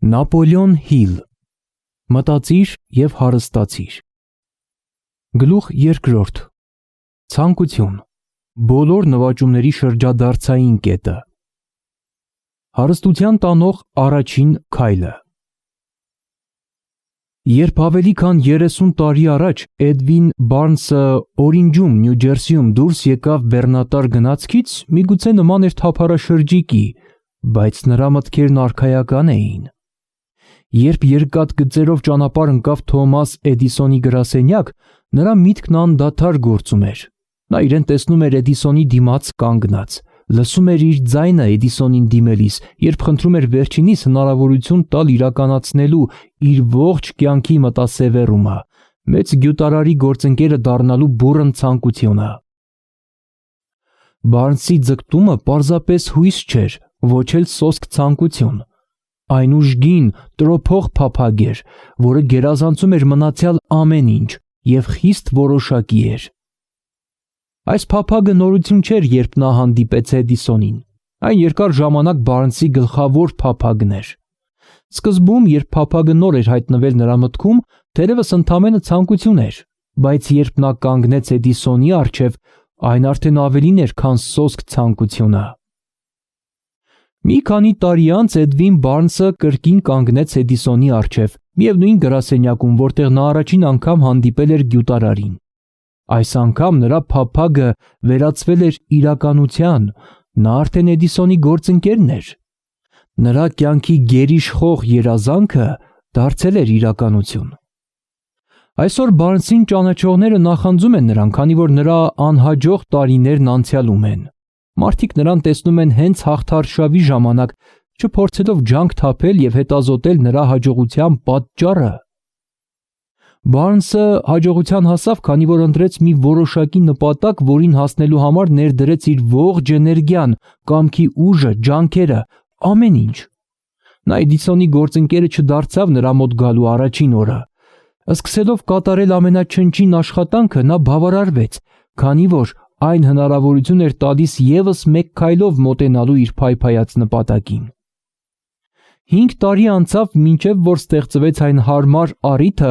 Նապոլեոն Հիլ Մտածիր և հարստացիր։ Գլուխ երկրորդ Ցանկություն բոլոր նվաճումների շրջադարձային կետը։ Հարստության տանող առաջին քայլը։ Երբ ավելի քան 30 տարի առաջ Էդվին Բարնսը Օրինջում, Նյու Ջերսիում դուրս եկավ բեռնատար գնացքից, միգուցե նման էր թափառաշրջիկի, բայց նրա մտքերն արքայական էին։ Երբ երկաթգծերով ճանապարհ ընկավ Թոմաս Էդիսոնի գրասենյակ, նրա միտքն անդադար գործում էր։ Նա իրեն տեսնում էր Էդիսոնի դիմաց կանգնած, լսում էր իր ձայնը Էդիսոնին դիմելիս, երբ խնդրում էր վերջինիս հնարավորություն տալ իրականացնելու իր ողջ կյանքի մտասևեռումը, մեծ գյուտարարի գործընկերը դառնալու բուռն ցանկությունը։ Բարնսի ձգտումը պարզապես հույս չէր, ոչ էլ սոսկ ցանկություն։ Այն ուժգին, տրոփող փափագ էր, որը գերազանցում էր մնացյալ ամեն ինչ և խիստ որոշակի էր։ Այս փափագը նորություն չէր, երբ նա հանդիպեց Էդիսոնին։ Այն երկար ժամանակ Բարնսի գլխավոր փափագն էր։ Սկզբում, երբ փափագը նոր էր հայտնվել նրա մտքում, թերևս ընդամենը ցանկություն էր, բայց երբ նա կանգնեց Էդիսոնի առջև, այն արդեն ավելին էր, քան սոսկ ցանկությունը։ Մի քանի տարի անց Էդվին Բարնսը կրկին կանգնեց Էդիսոնի առջև, միևնույն գրասենյակում, որտեղ նա առաջին անգամ հանդիպել էր գյուտարարին։ Այս անգամ նրա փափագը վերածվել էր իրականության, նա արդեն Էդիսոնի գործընկերն էր։ Նրա կյանքի գերիշխող երազանքը դարձել էր իրականություն։ Այսօր Բարնսին ճանաչողները նախանձում են նրան, քանի որ նրա անհաջող տարիներն անցյալում են։ Մարդիկ նրան տեսնում են հենց հաղթարշավի ժամանակ, չփորձելով ջանք թափել և հետազոտել նրա հաջողության պատճառը։ Բարնսը հաջողության հասավ, քանի որ ընտրեց մի որոշակի նպատակ, որին հասնելու համար ներդրեց իր ողջ էներգիան, կամքի ուժը, ջանքերը, ամեն ինչ։ Նա Էդիսոնի գործընկերը չդարձավ նրա մոտ գալու առաջին օրը։ Սկսելով կատարել ամենաչնչին աշխատանքը, նա բավարարվեց, քանի որ այն հնարավորություն էր տալիս ևս մեկ քայլով մոտենալու իր փայփայած նպատակին։ 5 տարի անցավ, մինչև որ ստեղծվեց այն հարմար առիթը,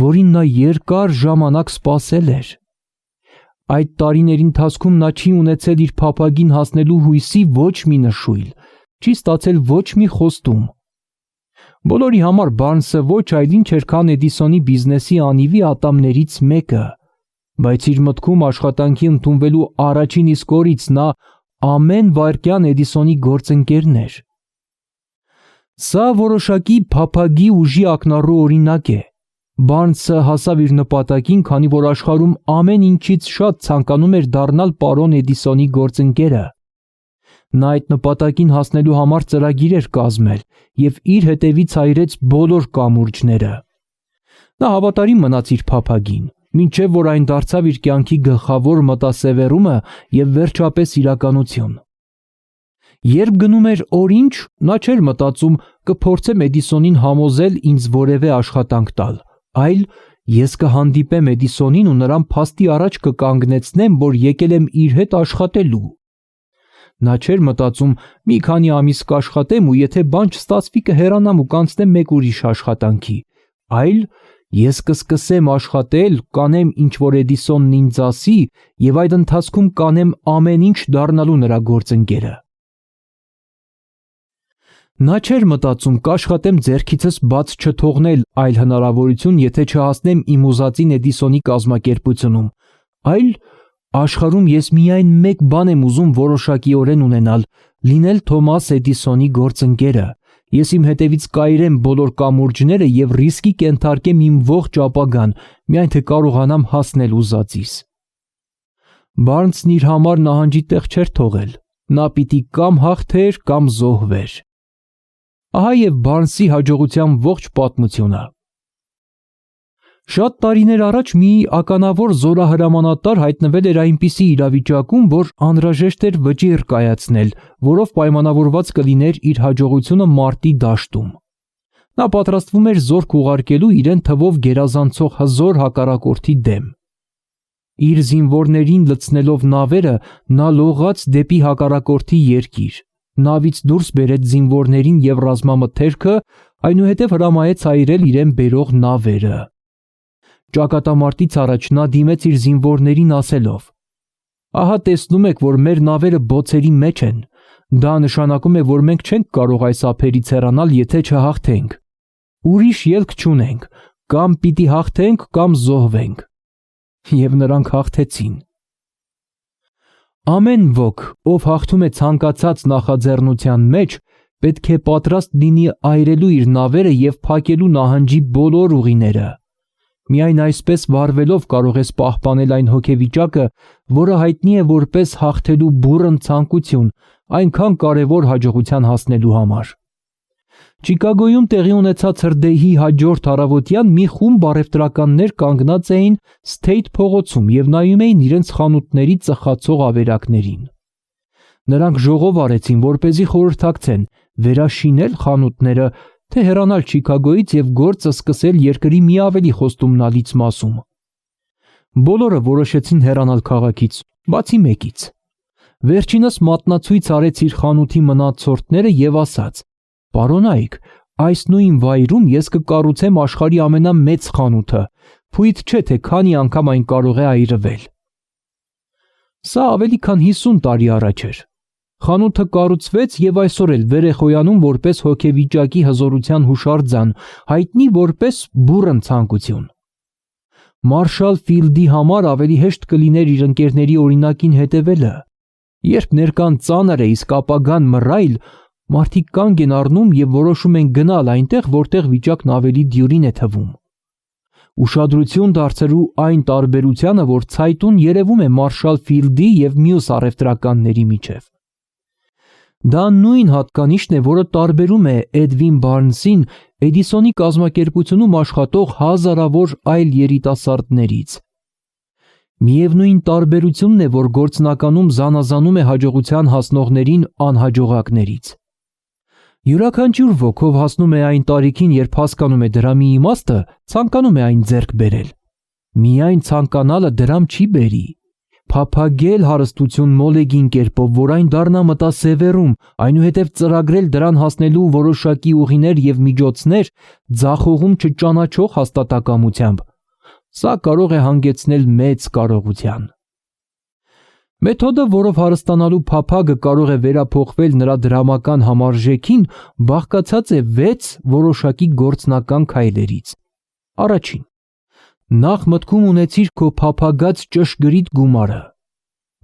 որին նա երկար ժամանակ սպասել էր։ Այդ տարիների ընթացքում նա չի ունեցել իր փափագին հասնելու հույսի ոչ մի նշույլ, չի ստացել ոչ մի խոստում։ Բոլորի համար Բարնսը ոչ այլ ինչ էր, քան Էդիսոնի բիզնեսի անիվի ատամներից մեկը, բայց իր մտքում աշխատանքի ընդունվելու առաջին իսկ օրից նա ամեն վայրկյան Էդիսոնի գործընկերն էր։ Սա որոշակի փափագի ուժի ակնառու օրինակ է։ Բարնսը հասավ իր նպատակին, քանի որ աշխարհում ամեն ինչից շատ ցանկանում էր դառնալ պարոն Էդիսոնի գործընկերը։ Նա այդ նպատակին հասնելու համար ծրագիր էր կազմել և իր հետևից այրեց բոլոր կամուրջները։ Նա հավատարիմ մնաց իր փափագին, մինչև որ այն դարձավ իր կյանքի գլխավոր մտասևեռումը և վերջապես իրականություն։ Երբ գնում էր Օրինջ, նա չէր մտածում կփորձեմ Էդիսոնին համոզել ինձ որևէ աշխատանք տալ, այլ ես կհանդիպեմ Էդիսոնին ու նրան փաստի առաջ կկանգնեցնեմ, որ եկել եմ իր հետ աշխատելու։ Նա չէր մտածում մի քանի ամիս կաշխատեմ ու եթե բան չստացվի կհեռանամ ու կանցնեմ մեկ ուրիշ աշխատանքի, այլ ես կսկսեմ աշխատել, կանեմ ինչ որ Էդիսոնն ինձ ասի և այդ ընթացքում կանեմ ամեն ինչ դառնալու նրա գործընկերը։ Նա չէր մտածում կաշխատեմ ձեռքիցս բաց չթողնել այլ հնարավորություն, եթե չհասնեմ իմ ուզածին Էդիսոնի կազմակերպությունում, այլ աշխարհում ես միայն մեկ բան եմ ուզում որոշակիորեն ունենալ՝ լինել Թոմաս Էդիսոնի գործընկերը։ Ես իմ հետևից կայրեմ բոլոր կամուրջները և ռիսկի կենթարկեմ իմ ողջ ապագան, միայն թե կարողանամ հասնել ուզածիս։ Բարնսն իր համար նահանջի տեղ չէր թողել։ Նա պիտի կամ հաղթեր, կամ զոհվեր։ Ահա և Բարնսի հաջողության ողջ պատմությունը։ Շատ տարիներ առաջ մի ականավոր զորահրամանատար հայտնվել էր այնպիսի իրավիճակում, որ անհրաժեշտ էր վճիռ կայացնել, որով պայմանավորված կլիներ իր հաջողությունը մարտի դաշտում։ Նա պատրաստվում էր զորք ուղարկելու իրեն թվով գերազանցող հզոր հակառակորդի դեմ։ Իր զինվորներին լցնելով նավերը, նա լողաց դեպի հակառակորդի երկիր։ նավից դուրս բերեց զինվորներին և ռազմամթերքը, այնուհետև հրամայեց այրել իրեն բերող նավերը։ Ճակատամարտից առաջ նա դիմեց իր զինվորներին ասելով. «Ահա տեսնում եք, որ մեր նավերը բոցերի մեջ են։ Դա նշանակում է, որ մենք չենք կարող այս ափերից հեռանալ, եթե չհաղթենք։ Ուրիշ ելք չունենք, կամ պիտի հաղթենք, կամ զոհվենք»։ Եվ նրանք հաղթեցին։ Ամեն ոք, ով հաղթում է ցանկացած նախաձեռնության մեջ, պետք է պատրաստ լինի այրելու իր նավերը և փակելու նահանջի բոլոր ուղիները։ Միայն այսպես վարվելով կարող ես պահպանել այն հոգեվիճակը, որը հայտնի է որպես հաղթելու բուռն ցանկություն, այնքան կարևոր հաջողության հասնելու համար։ Չիկագոյում տեղի ունեցած հրդեհի հաջորդ առավոտյան մի խումբ առևտրականներ կանգնած էին Սթեյթ փողոցում և նայում էին իրենց խանութների ծխացող ավերակներին։ Նրանք ժողով արեցին, որպեսզի խորհրդակցեն վերաշինել խանութները, թե հեռանալ Չիկագոյից և գործը սկսել երկրի մի ավելի խոստումնալից մասում։ Բոլորը որոշեցին հեռանալ քաղաքից, բացի մեկից։ Վերջինս մատնացույց արեց իր խանութի մնացորդները և ասաց. «Պարոնայք, այս նույն վայրում ես կկառուցեմ աշխարհի ամենամեծ խանութը, փույթ չէ, թե քանի անգամ այն կարող է այրվել»։ Սա ավելի քան 50 տարի առաջ էր։ Խանութը կառուցվեց և այսօր էլ վեր է խոյանում որպես հոգեվիճակի հզորության հուշարձան, հայտնի որպես բուռն ցանկություն։ Մարշալ Ֆիլդի համար ավելի հեշտ կլիներ իր ընկերների օրինակին հետևելը։ Երբ ներկան ծանր է, իսկ ապագան մռայլ, մարդիկ կանգ են առնում և որոշում են գնալ այնտեղ, որտեղ վիճակն ավելի դյուրին է թվում։ Ուշադրություն դարձրու այն տարբերությանը, որ ցայտուն երևում է Մարշալ Ֆիլդի և մյուս առևտրականների միջև։ Դա նույն հատկանիշն է, որը տարբերում է Էդվին Բարնսին Էդիսոնի կազմակերպությունում աշխատող հազարավոր այլ երիտասարդներից։ Միևնույն տարբերությունն է, որ գործնականում զանազանում է հաջողության հասնողներին անհաջողակներից։ Յուրաքանչյուր ոք, ով հասնում է այն տարիքին, երբ հասկանում է դրամի իմաստը, ցանկանում է այն ձեռք բերել։ Միայն ցանկանալը դրամ չի բերի։ Փափագել հարստություն մոլեգին կերպով, որ այն դառնա մտասևեռում, այնուհետև ծրագրել դրան հասնելու որոշակի ուղիներ և միջոցներ ձախողում չճանաչող հաստատակամությամբ, սա կարող է հանգեցնել մեծ կարողության։ Մեթոդը, որով հարստանալու փափագը կարող է վերափոխվել նրա դրամական համարժեքին, բաղկացած է 6 որոշակի գործնական քայլերից։ Առաջին. նախ մտքում ունեցիր քո փափագած ճշգրիտ գումարը։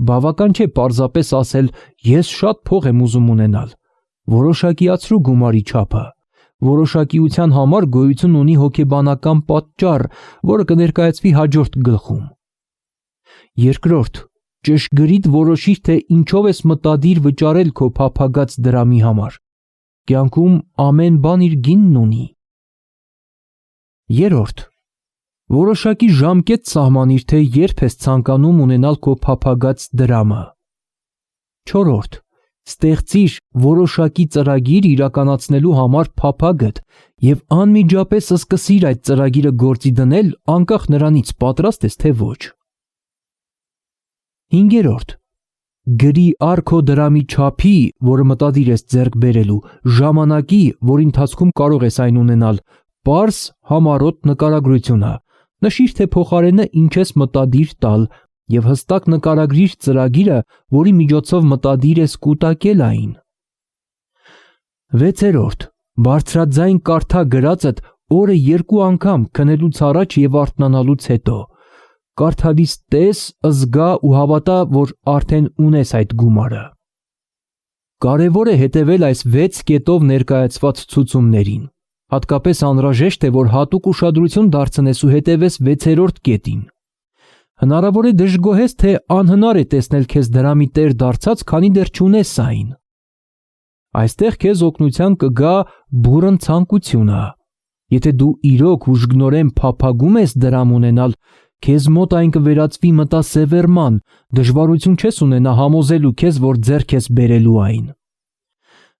Բավական չէ պարզապես ասել «ես շատ փող եմ ուզում ունենալ»։ Որոշակիացրու գումարի չափը։ Որոշակիության համար գոյություն ունի հոգեբանական պատճառ, որը կներկայացվի հաջորդ գլխում։ Երկրորդ. ճշգրիտ որոշիր, թե ինչով ես մտադիր վճարել քո փափագած դրամի համար։ Կյանքում ամեն բան իր գինն ունի։ Երրորդ. որոշակի ժամկետ սահմանիր, թե երբ ես ցանկանում ունենալ քո փափագած դրամը։ Չորրորդ. ստեղծիր որոշակի ծրագիր իրականացնելու համար փափագդ և անմիջապես սկսիր այդ ծրագիրը գործի դնել, անկախ նրանից պատրաստ ես թե ոչ։ Հինգերորդ. գրի առ քո դրամի չափի, որը մտադիր ես ձեռք բերելու, ժամանակի, որի ընթացքում կարող ես այն ունենալ, պարզ համառոտ նկարագրությունը, նշիր, թե փոխարենը ինչ ես մտադիր տալ և հստակ նկարագրիր ծրագիրը, որի միջոցով մտադիր ես կուտակել այն։ Վեցերորդ. բարձրաձայն կարդա գրածդ օրը 2 անգամ քնելուց առաջ և արթնանալուց հետո։ Կարդալիս տես, զգա ու հավատա, որ արդեն ունես այդ գումարը։ Կարևոր է հետևել այս 6 կետով ներկայացված ցուցումներին։ Հատկապես անհրաժեշտ է, որ հատուկ ուշադրություն դարձնես ու հետևես 6-րդ կետին։ Հնարավոր է դժգոհես, թե անհնար է տեսնել քեզ դրամի տեր դարձած, քանի դեռ չունես այն։ Այստեղ քեզ օգնության կգա բուռն ցանկությունը։ Եթե դու իրոք ուժգնորեն փափագում ես դրամ ունենալ, քեզ մոտ այն կվերածվի մտասևեռման, դժվարություն չես ունենա համոզելու քեզ, որ ձեռք ես բերելու այն։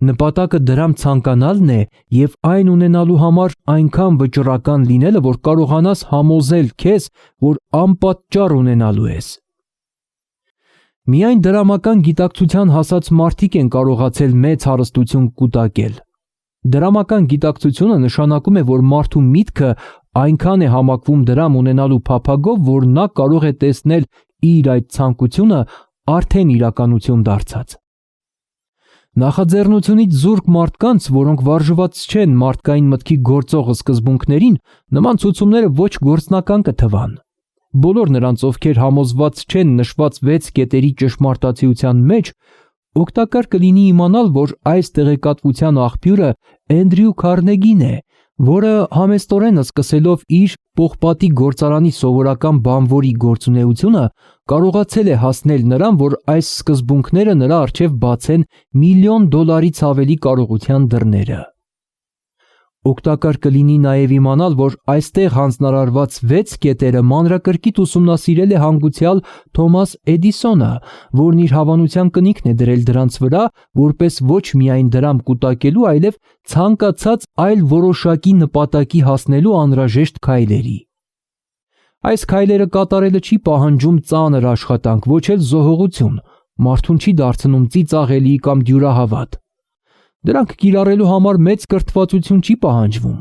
Նպատակը դրամ ցանկանալն է և այն ունենալու համար այնքան վճռական լինելը, որ կարողանաս համոզել քեզ, որ անպատճառ ունենալու ես։ Միայն դրամական գիտակցության հասած մարդիկ են կարողացել մեծ հարստություն կուտակել։ Դրամական գիտակցությունը նշանակում է, որ մարդու միտքը այնքան է համակվում դրամ ունենալու փափագով, որ նա կարող է տեսնել իր այդ ցանկությունը արդեն իրականություն դարձած։ Նախաձեռնությունից զուրկ մարդկանց, որոնք վարժված չեն մարդկային մտքի գործող սկզբունքներին, նման ցուցումները ոչ գործնական կթվան։ Բոլոր նրանց, ովքեր համոզված չեն նշված 6 կետերի ճշմարտացիության մեջ, օգտակար կլինի իմանալ, որ այս տեղեկատվության աղբյուրը Էնդրյու Քարնեգին է, որը համեստորեն սկսելով իր պողպատի գործարանի սովորական բանվորի գործունեությունը, կարողացել է հասնել նրան, որ այս սկզբունքները նրա առջև բացեն $1 միլիոնից ավելի կարողության դռները։ Օգտակար կլինի նաև իմանալ, որ այստեղ հանձնարարված 6 կետերը մանրակրկիտ ուսումնասիրել է հանգուցյալ Թոմաս Էդիսոնը, որն իր հավանության կնիքն է դրել դրանց վրա, որպես ոչ միայն դրամ կուտակելու, այլև ցանկացած այլ որոշակի նպատակի հասնելու անհրաժեշտ քայլերի։ Այս քայլերը կատարելը չի պահանջում ծանր աշխատանք, ոչ էլ զոհողություն, մարդուն չի դարձնում ծիծաղելի կամ դյուրահավատ։ Դրանք կիրառելու համար մեծ կրթվածություն չի պահանջվում,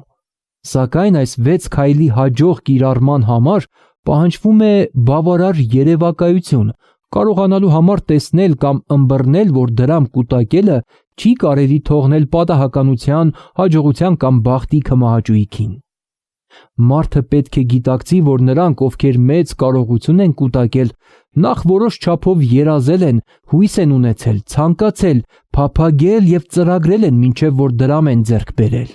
սակայն այս 6 քայլի հաջող կիրառման համար պահանջվում է բավարար երևակայություն, կարողանալու համար տեսնել կամ ըմբռնել, որ դրամ կուտակելը չի կարելի թողնել պատահականության, հաջողության կամ բախտի քմահաճույքին։ Մարդը պետք է գիտակցի, որ նրանք, ովքեր մեծ կարողություն են կուտակել, նախ որոշ չափով երազել են, հույս են ունեցել, ցանկացել, փափագել եւ ծրագրել են, մինչեւ որ դրամ են ձեռք բերել։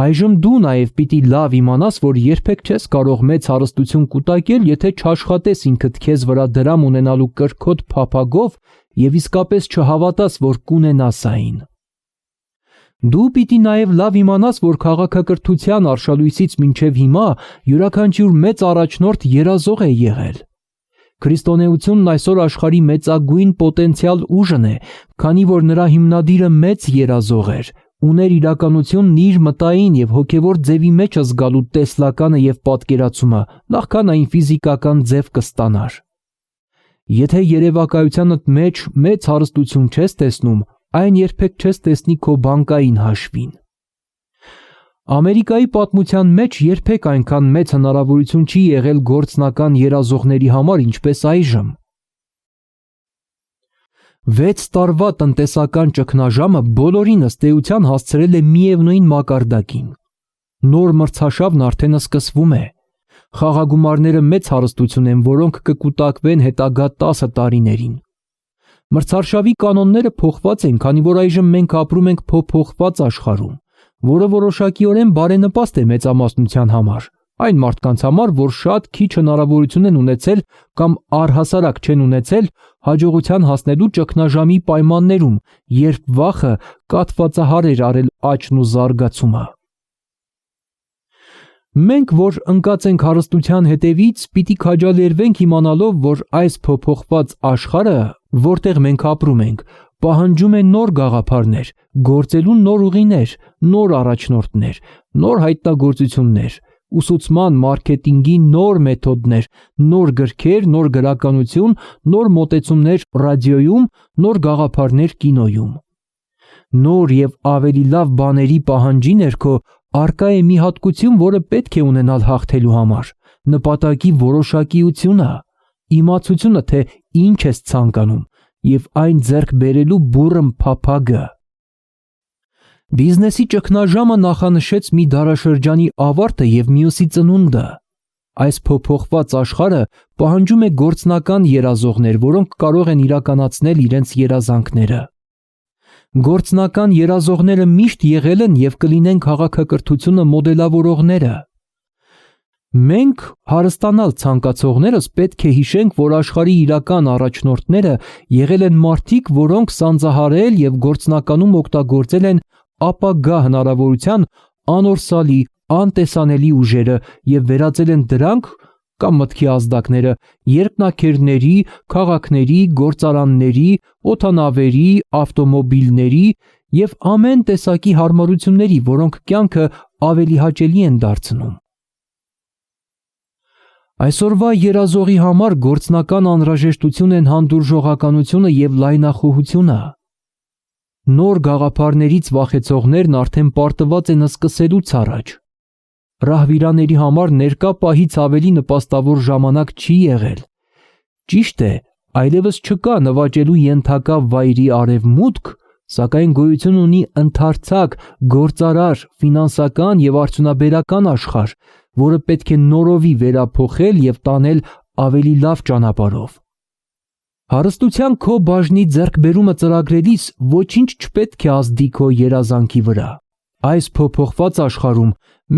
Այժմ դու նաև պիտի լավ իմանաս, որ երբեք չես կարող մեծ հարստություն կուտակել, եթե չաշխատես ինքդ քեզ վրա դրամ ունենալու կրքոտ փափագով եւ իսկապես չհավատաս, որ կունենաս այն։ Դու պիտի նաև լավ իմանաս, որ քաղաքակրթության արշալույսից մինչև հիմա յուրաքանչյուր մեծ առաջնորդ երազող է եղել։ Քրիստոնեությունն այսօր աշխարհի մեծագույն պոտենցիալ ուժն է, քանի որ նրա հիմնադիրը մեծ երազող էր, ուներ իրականությունն իր մտային եւ հոգեվոր ձևի մեջ զգալու տեսլականը եւ պատկերացումը, նախքան այն ֆիզիկական ձև կստանար։ Եթե երևակայությանդ մեջ մեծ հարստություն չես տեսնում, այն երբեք չես տեսնի քո բանկային հաշվին։ Ամերիկայի պատմության մեջ երբեք այնքան մեծ հնարավորություն չի եղել գործնական երազողների համար, ինչպես այժմ։ 6 տարվա տնտեսական ճգնաժամը բոլորին ըստ էության հասցրել է միևնույն մակարդակին։ Նոր մրցաշավն արդեն սկսվում է։ Խաղագումարները մեծ հարստություն են, որոնք կկուտակվեն հետագա 10 տարիներին։ Մրցարշավի կանոնները փոխված են, քանի որ այժմ մենք ապրում ենք փոփոխված աշխարհում, որը որոշակիորեն բարենպաստ է մեծամասնության համար, այն մարդկանց համար, որ շատ քիչ հնարավորություն են ունեցել կամ առհասարակ չեն ունեցել հաջողության հասնելու ճգնաժամի պայմաններում, երբ վախը կաթվածահար էր արել աճն ու զարգացումը։ Մենք, որ ընկած ենք հարստության հետևից, պիտի քաջալերվենք իմանալով, որ այս փոփոխված աշխարհը, որտեղ մենք ապրում ենք, պահանջում է նոր գաղափարներ, գործելու նոր ուղիներ, նոր առաջնորդներ, նոր հայտնագործություններ, ուսուցման, մարքեթինգի նոր մեթոդներ, նոր գրքեր, նոր գրականություն, նոր մոտեցումներ ռադիոյում, նոր գաղափարներ կինոյում։ Նոր եւ ավելի լավ բաների պահանջի ներքո առկա է մի հատկություն, որը պետք է ունենալ հաղթելու համար, նպատակի որոշակիությունը, իմացությունը, թե ինչ ես ցանկանում եւ այն ձեռք բերելու բուռն փափագը։ Բիզնեսի ճգնաժամը նախանշեց մի դարաշրջանի ավարտը եւ մյուսի ծնունդը։ Այս փոփոխված աշխարհը պահանջում է գործնական երազողներ, որոնք կարող են իրականացնել իրենց երազանքները։ Գործնական երազողները միշտ եղել են եւ կլինեն քաղաքակրթությունը մոդելավորողները։ Մենք հարստանալ ցանկացողներս պետք է հիշենք, որ աշխարհի իրական առաջնորդները եղել են մարդիկ, որոնք սանձահարել եւ գործնականում օգտագործել են ապագա հնարավորության անորսալի, անտեսանելի ուժերը եւ վերածել են դրանք կամ մտքի ազդակները երկնաքերների, քաղաքների, գործարանների, օդանավերի, ավտոմոբիլների եւ ամեն տեսակի հարմարությունների, որոնք կյանքը ավելի հաճելի են դարձնում։ Այսօրվա երազողի համար գործնական անհրաժեշտություն են հանդուրժողականությունը և լայնախոհությունը։ Նոր գաղափարներից վախեցողներն արդեն պարտված են սկսելուց առաջ։ Ռահվիրաների համար ներկա պահից ավելի նպաստավոր ժամանակ չի եղել։ Ճիշտ է, այլևս չկա նվաճելու ենթակա վայրի արևմուտք, սակայն գոյություն ունի ընդարձակ, գործարար, ֆինանսական և արդյունաբերական աշխարհ, որը պետք է նորովի վերափոխել և տանել ավելի լավ ճանապարհով։ Հարստության քո բաժնի ձեռքբերումը ծրագրելիս ոչինչ չպետք է ազդի քո երազանքի վրա։ Այս փոփոխված աշխարհում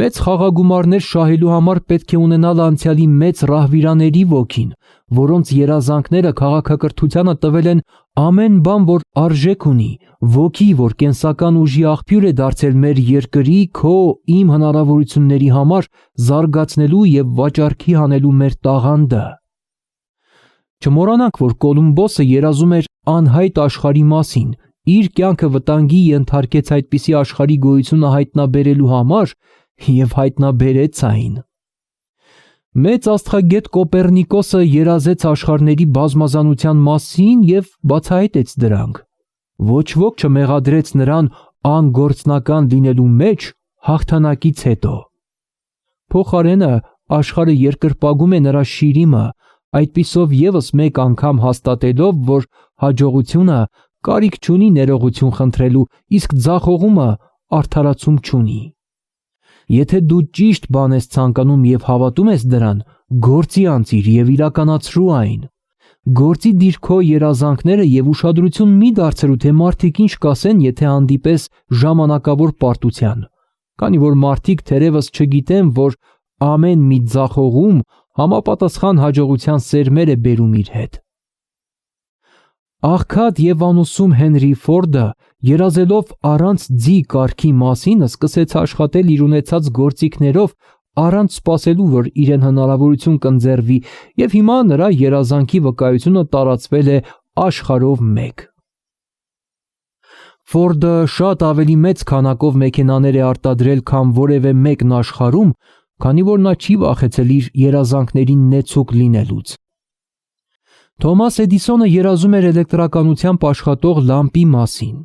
մեծ խաղագումարներ շահելու համար պետք է ունենալ անցյալի մեծ ռահվիրաների ոգին, որոնց երազանքները քաղաքակրթությանը տվել են ամեն բան, որ արժեք ունի, ոգի, որ կենսական ուժի աղբյուր է դարձել մեր երկրի, քո, իմ հնարավորությունների համար զարգացնելու և վաճառքի հանելու մեր տաղանդը։ Չմոռանանք, որ Կոլումբոսը երազում էր անհայտ աշխարհի մասին, իր կյանքը վտանգի ենթարկեց այդպիսի աշխարհի գոյությունը հայտնաբերելու համար և հայտնաբերեց այն։ Մեծ աստղագետ Կոպեռնիկոսը երազեց աշխարհների բազմազանության մասին և բացահայտեց դրանք։ Ոչ ոք չմեղադրեց նրան անգործնական լինելու մեջ հաղթանակից հետո։ Փոխարենը աշխարհը երկրպագում է նրա շիրիմը, այդպիսով ևս մեկ անգամ հաստատելով, որ հաջողությունը կարիք չունի ներողություն խնդրելու, իսկ ձախողումը արդարացում չունի։ Եթե դու ճիշտ բան ես ցանկանում և հավատում ես դրան, գործի անցիր և իրականացրու այն։ Գործի դիր քո երազանքները և ուշադրություն մի դարձրու, թե մարդիկ ինչ կասեն, եթե հանդիպես ժամանակավոր պարտության, քանի որ մարդիկ թերևս չգիտեն, որ ամեն մի ձախողում համապատասխան հաջողության սերմեր է բերում իր հետ։ Աղքատ և անուսում Հենրի Ֆորդը, երազելով առանց ձի կարգի մասին, սկսեց աշխատել իր ունեցած գործիքներով առանց սպասելու, որ իրեն հնարավորություն կընձեռվի, և հիմա նրա երազանքի վկայությունը տարածվել է աշխարհով մեկ։ Ֆորդը շատ ավելի մեծ քանակով մեքենաներ է արտադրել, քան որևէ մեկն աշխարհում, քանի որ նա չի վախեցել իր երազանքներին նեցուկ լինելուց։ Թոմաս Էդիսոնը երազում էր էլեկտրականությամբ աշխատող լամպի մասին։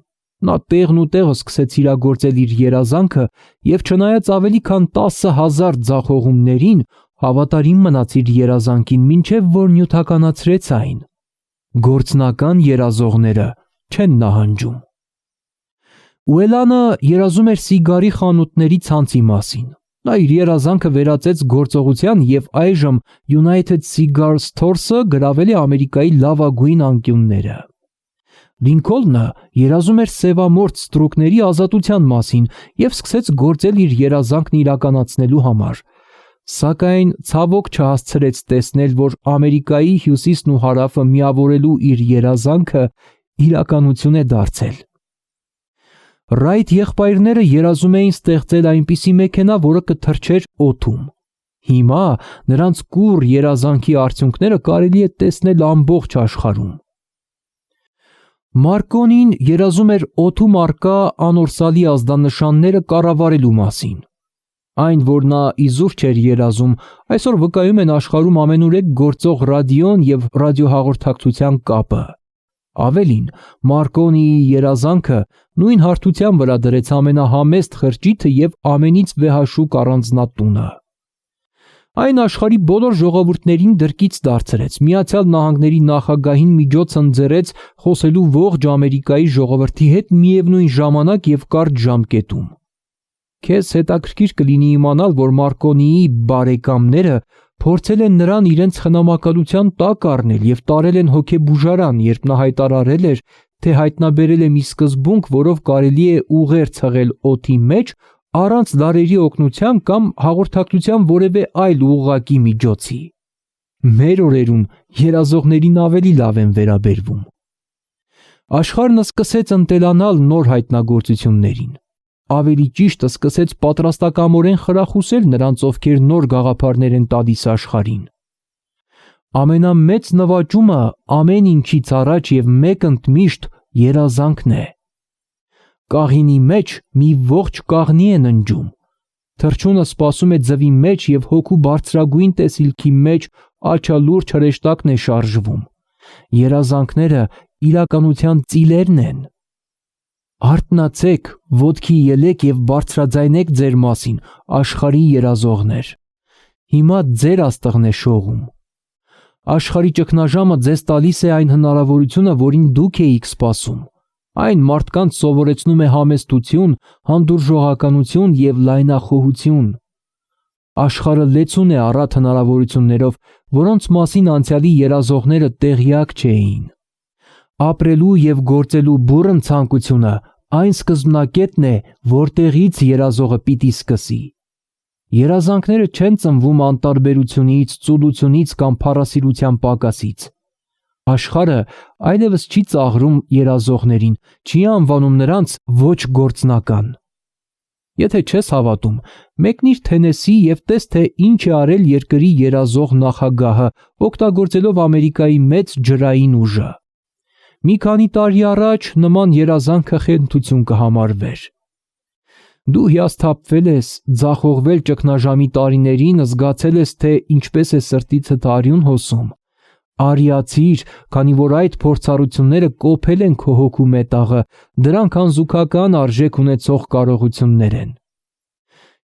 Նա տեղն ու տեղը սկսեց իրագործել իր երազանքը և չնայած ավելի քան 10,000 ձախողումներին, հավատարիմ մնաց իր երազանքին, մինչև որ նյութականացրեց այն։ Գործնական երազողները չեն նահանջում։ Ուելանը երազում էր սիգարի խանութների ցանցի մասին։ Նա իր երազանքը վերածեց գործողության և այժմ United Cigar Stores-ը գրավել է Ամերիկայի լավագույն անկյունները։ Լինքոլնը երազում էր սևամորթ ստրուկների ազատության մասին և սկսեց գործել իր երազանքն իրականացնելու համար, սակայն ցավոք չհասցրեց տեսնել, որ Ամերիկայի հյուսիսն ու հարավը միավորելու իր երազանքը իրականություն է դարձել։ Ռայթ եղբայրները երազում էին ստեղծել այնպիսի մեքենա, որը կթռչեր օդում։ Հիմա նրանց կուռ երազանքի արդյունքները կարելի է տեսնել ամբողջ աշխարհում։ Մարկոնին երազում էր օդում առկա անորսալի ազդանշանները կառավարելու մասին։ Այն, որ նա իզուր չէր երազում, այսօր վկայում են աշխարհում ամենուրեք գործող ռադիոն և ռադիոհաղորդակցության կապը։ Ավելին, Մարկոնիի երազանքը նույն հարթության վրա դրեց ամենահամեստ խրճիթը և ամենից վեհաշուկ առանձնատունը։ Այն աշխարհի բոլոր ժողովուրդներին դրկից դարձրեց, Միացյալ Նահանգների նախագահին միջոց ընձեռեց խոսելու ողջ Ամերիկայի ժողովրդի հետ միևնույն ժամանակ և կարճ ժամկետում։ Քեզ հետաքրքիր կլինի իմանալ, որ Մարկոնիի բարեկամները փորձել են նրան իրենց խնամակալության տակ առնել և տարել են հոգեբուժարան, երբ նա հայտարարել էր, թե հայտնաբերել է մի սկզբունք, որով կարելի է ուղերձ հղել օդի մեջ առանց լարերի օգնության կամ հաղորդակցության որևէ այլ ուղղակի միջոցի։ Մեր օրերում երազողներին ավելի լավ են վերաբերվում։ Աշխարհն սկսեց ընտելանալ նոր հայտնագործություններին։ Ավելի ճիշտ, սկսեց պատրաստակամորեն խրախուսել նրանց, ովքեր նոր գաղափարներ են տալիս աշխարհին։ Ամենամեծ նվաճումը ամեն ինչից առաջ և մեկ ընդմիշտ երազանքն է։ Կաղինի մեջ մի ողջ կաղնի է ննջում, Թռչունը սպասում է ձվի մեջ և հոգու բարձրագույն տեսիլքի մեջ աչալուրջ հրեշտակն է շարժվում։ Երազանքները իրականության ծիլերն են։ Արթնացեք, ոտքի ելեք և բարձրաձայնեք ձեր մասին, աշխարհի երազողներ։ Հիմա ձեր աստղն է շողում։ Աշխարհի ճգնաժամը ձեզ տալիս է այն հնարավորությունը, որին դուք էիք սպասում։ Այն մարդկանց սովորեցնում է համեստություն, հանդուրժողականություն և լայնախոհություն։ Աշխարհը լեցուն է առատ հնարավորություններով, որոնց մասին անցյալի երազողները տեղյակ չէին։ Ապրելու և գործելու բուռն ցանկությունը այն սկզբնակետն է, որտեղից երազողը պիտի սկսի։ Երազանքները չեն ծնվում անտարբերությունից, ծուլությունից կամ փառասիրության պակասից։ Աշխարհը այլևս չի ծաղրում երազողներին, չի անվանում նրանց ոչ գործնական։ Եթե չես հավատում, մեկնիր Թենեսի և տես, թե ինչ է արել երկրի երազող նախագահը, օգտագործելով Ամերիկայի մեծ ջրային ուժը։ Մի քանի տարի առաջ նման երազանքը խենթություն կհամարվեր։ Դու հիասթափվել ես, ձախողվել ճգնաժամի տարիներին, զգացել ես, թե ինչպես է սրտիցդ արյուն հոսում։ Արիացիր, քանի որ այդ փորձառությունները կոփել են քո հոգու մետաղը, դրանք անզուգական արժեք ունեցող կարողություններ են։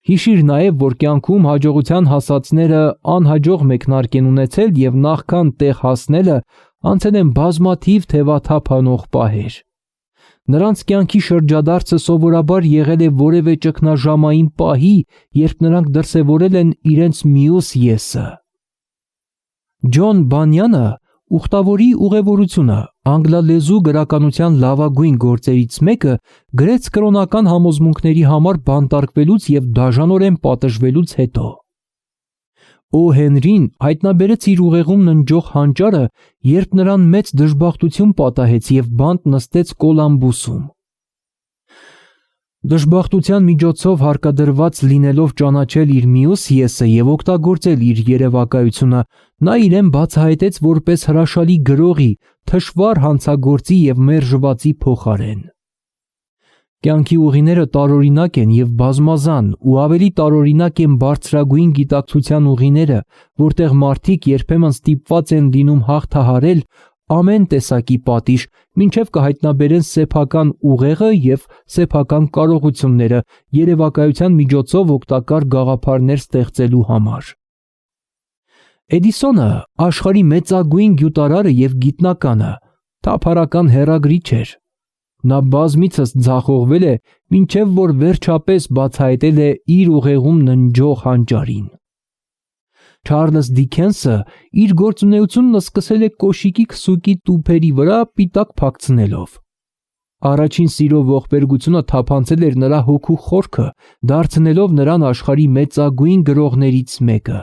Հիշիր նաև, որ կյանքում հաջողության հասածները անհաջող մեկնարկ են ունեցել և նախքան տեղ հասնելը անցել են բազմաթիվ թևաթափ անող պահեր։ Նրանց կյանքի շրջադարձը սովորաբար եղել է որևէ ճգնաժամային պահի, երբ նրանք դրսևորել են իրենց մյուս եսը։ Ջոն Բանյանը «Ուխտավորի ուղևորությունը» անգլալեզու գրականության լավագույն գործերից մեկը գրեց կրոնական համոզմունքների համար բանտարկվելուց և դաժանորեն պատժվելուց հետո։ Օ. Հենրին հայտնաբերեց իր ուղեղում ննջող հանճարը, երբ նրան մեծ դժբախտություն պատահեց և բանտ նստեց Կոլամբուսում։ Դժբախտության միջոցով հարկադրված լինելով ճանաչել իր մյուս եսը և օգտագործել իր երևակայությունը, նա իրեն բացահայտեց որպես հրաշալի գրողի, թշվառ հանցագործի և մերժվածի փոխարեն։ Կյանքի ուղիները տարօրինակ են և բազմազան, ու ավելի տարօրինակ են բարձրագույն գիտակցության ուղիները, որտեղ մարդիկ երբեմն ստիպված են լինում հաղթահարել ամեն տեսակի պատիժ, մինչև կհայտնաբերեն սեփական ուղեղը և սեփական կարողությունները երևակայության միջոցով օգտակար գաղափարներ ստեղծելու համար։ Էդիսոնը աշխարհի մեծագույն գյուտարարը և գիտնականը, թափառական հեռագրիչ էր։ Նա բազմիցս ձախողվել է, մինչև որ վերջապես բացահայտել է իր ուղեղում ննջող հանճարին։ Չարլզ Դիքենսը իր գործունեությունն սկսել է կոշիկի քսուկի տուփերի վրա պիտակ փակցնելով։ Առաջին սիրո ողբերգությունը թափանցել էր նրա հոգու խորքը, դարձնելով նրան աշխարհի մեծագույն գրողներից մեկը։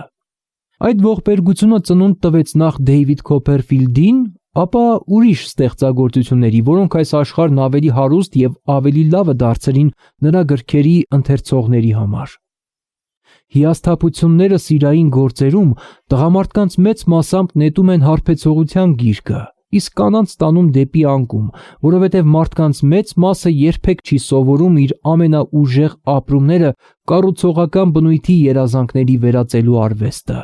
Այդ ողբերգությունը ծնունդ տվեց նախ Դեյվիդ Քոփերֆիլդին, ապա ուրիշ ստեղծագործությունների, որոնք այս աշխարհն ավելի հարուստ և ավելի լավը դարձրին նրա գրքերի ընթերցողների համար։ Հիասթափությունները սիրային գործերում տղամարդկանց մեծ մասամբ նետում են հարբեցողության գիրկը, իսկ կանանց տանում դեպի անկում, որովհետև մարդկանց մեծ մասը երբեք չի սովորում իր ամենաուժեղ ապրումները կառուցողական բնույթի երազանքների վերածելու արվեստը։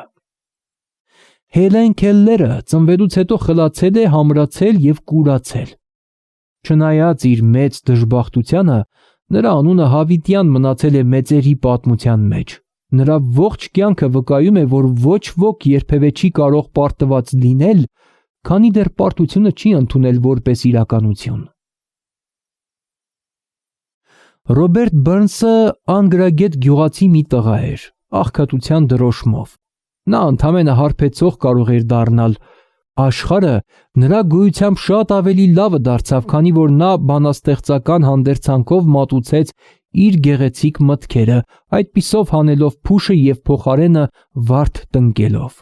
Հելեն Քելլերը ծնվելուց հետո խլացել է, համրացել և կուրացել։ Չնայած իր մեծ դժբախտությանը, նրա անունը հավիտյան մնացել է մեծերի պատմության մեջ։ Նրա ողջ կյանքը վկայում է, որ ոչ ոք երբևէ չի կարող պարտված լինել, քանի դեռ պարտությունը չի ընդունել որպես իրականություն։ Ռոբերտ Բըրնսը անգրագետ գյուղացի մի տղա էր, աղքատության դրոշմով։ Նա ընդամենը հարբեցող կարող էր դառնալ։ Աշխարհը նրա գոյությամբ շատ ավելի լավը դարձավ, քանի որ նա բանաստեղծական հանդերձանքով մատուցեց իր գեղեցիկ մտքերը, այդպիսով հանելով փուշը և փոխարենը վարդ տնկելով։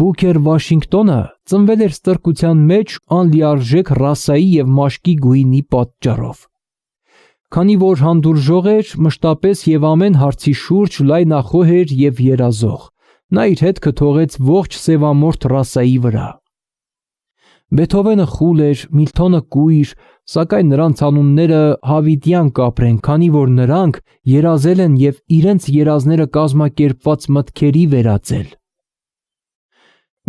Բուքեր Վաշինգտոնը ծնվել էր ստրկության մեջ անլիարժեք ռասայի և մաշկի գույնի պատճառով։ Քանի որ հանդուրժող էր, մշտապես և ամեն հարցի շուրջ լայնախոհ էր և երազող, նա իր հետքը թողեց ողջ սևամորթ ռասայի վրա։ Բեթհովենը խուլ էր, Միլթոնը կույր, սակայն նրանց անունները հավիտյան կապրեն, քանի որ նրանք երազել են և իրենց երազները կազմակերպված մտքերի վերածել։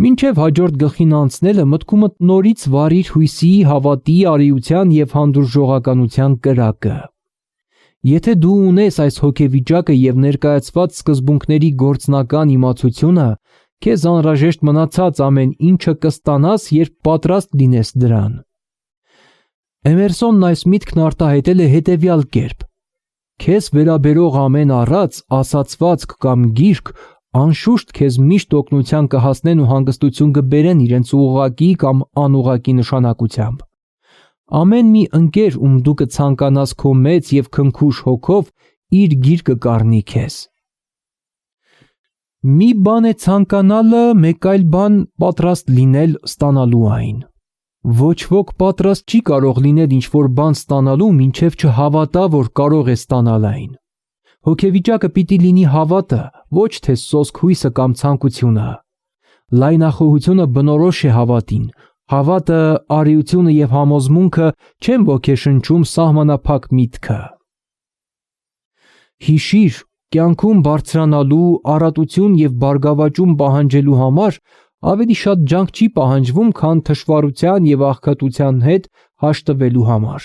Մինչև հաջորդ գլխին անցնելը մտքումդ նորից վարիր հույսի, հավատի, արիության և հանդուրժողականության կրակը։ Եթե դու ունես այս հոգեվիճակը և ներկայացված սկզբունքների գործնական իմացությունը, քեզ անհրաժեշտ մնացած ամեն ինչը կստանաս, երբ պատրաստ լինես դրան։ Էմերսոնն այս միտքն արտահայտել է հետևյալ կերպ. քեզ վերաբերող ամեն առած, ասացվածք կամ գիրք անշուշտ քեզ միշտ օգնության կհասնեն ու հանգստություն կբերեն իրենց ուղղակի կամ անուղղակի նշանակությամբ։ Ամեն մի ընկեր, ում դու կցանկանաս քո մեծ և քնքուշ հոգով, իր գիրկը կառնի քեզ։ Մի բան է ցանկանալը, մեկ այլ բան պատրաստ լինել ստանալու այն։ Ոչ ոք պատրաստ չի կարող լինել ինչ-որ բան ստանալու, մինչև չհավատա, որ կարող է ստանալ այն։ Հոգեվիճակը պիտի լինի հավատը, ոչ թե սոսկ հույսը կամ ցանկությունը։ Լայնախոհությունը բնորոշ է հավատին։ Հավատը, արիությունը և համոզմունքը չեն ոգեշնչում սահմանափակ միտքը։ Հիշիր, կյանքում բարձրանալու, առատություն և բարգավաճում պահանջելու համար ավելի շատ ջանք չի պահանջվում, քան թշվառության և աղքատության հետ հաշտվելու համար։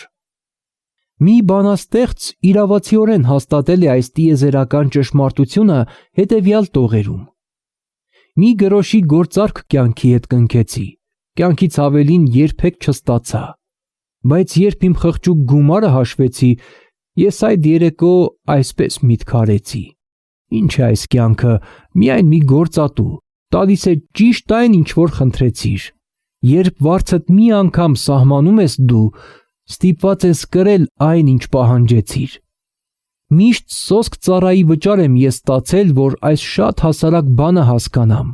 Մի բանաստեղծ իրավացիորեն հաստատել է այս տիեզերական ճշմարտությունը հետևյալ տողերում. մի գրոշի գործարք կյանքի հետ կնքեցի, կյանքից ավելին երբեք չստացա, բայց երբ իմ խղճուկ գումարը հաշվեցի, ես այդ երեկո այսպես միտք արեցի. ինչ է այս կյանքը, միայն մի գործատու, տալիս է ճիշտ այն, ինչ որ խնդրեցիր։ Երբ վարձդ մի անգամ սահմանում ես դու, ստիպված ես կրել այն, ինչ պահանջեցիր։ Միշտ սոսկ ծառայի վճար եմ ես ստացել, որ այս շատ հասարակ բանը հասկանամ։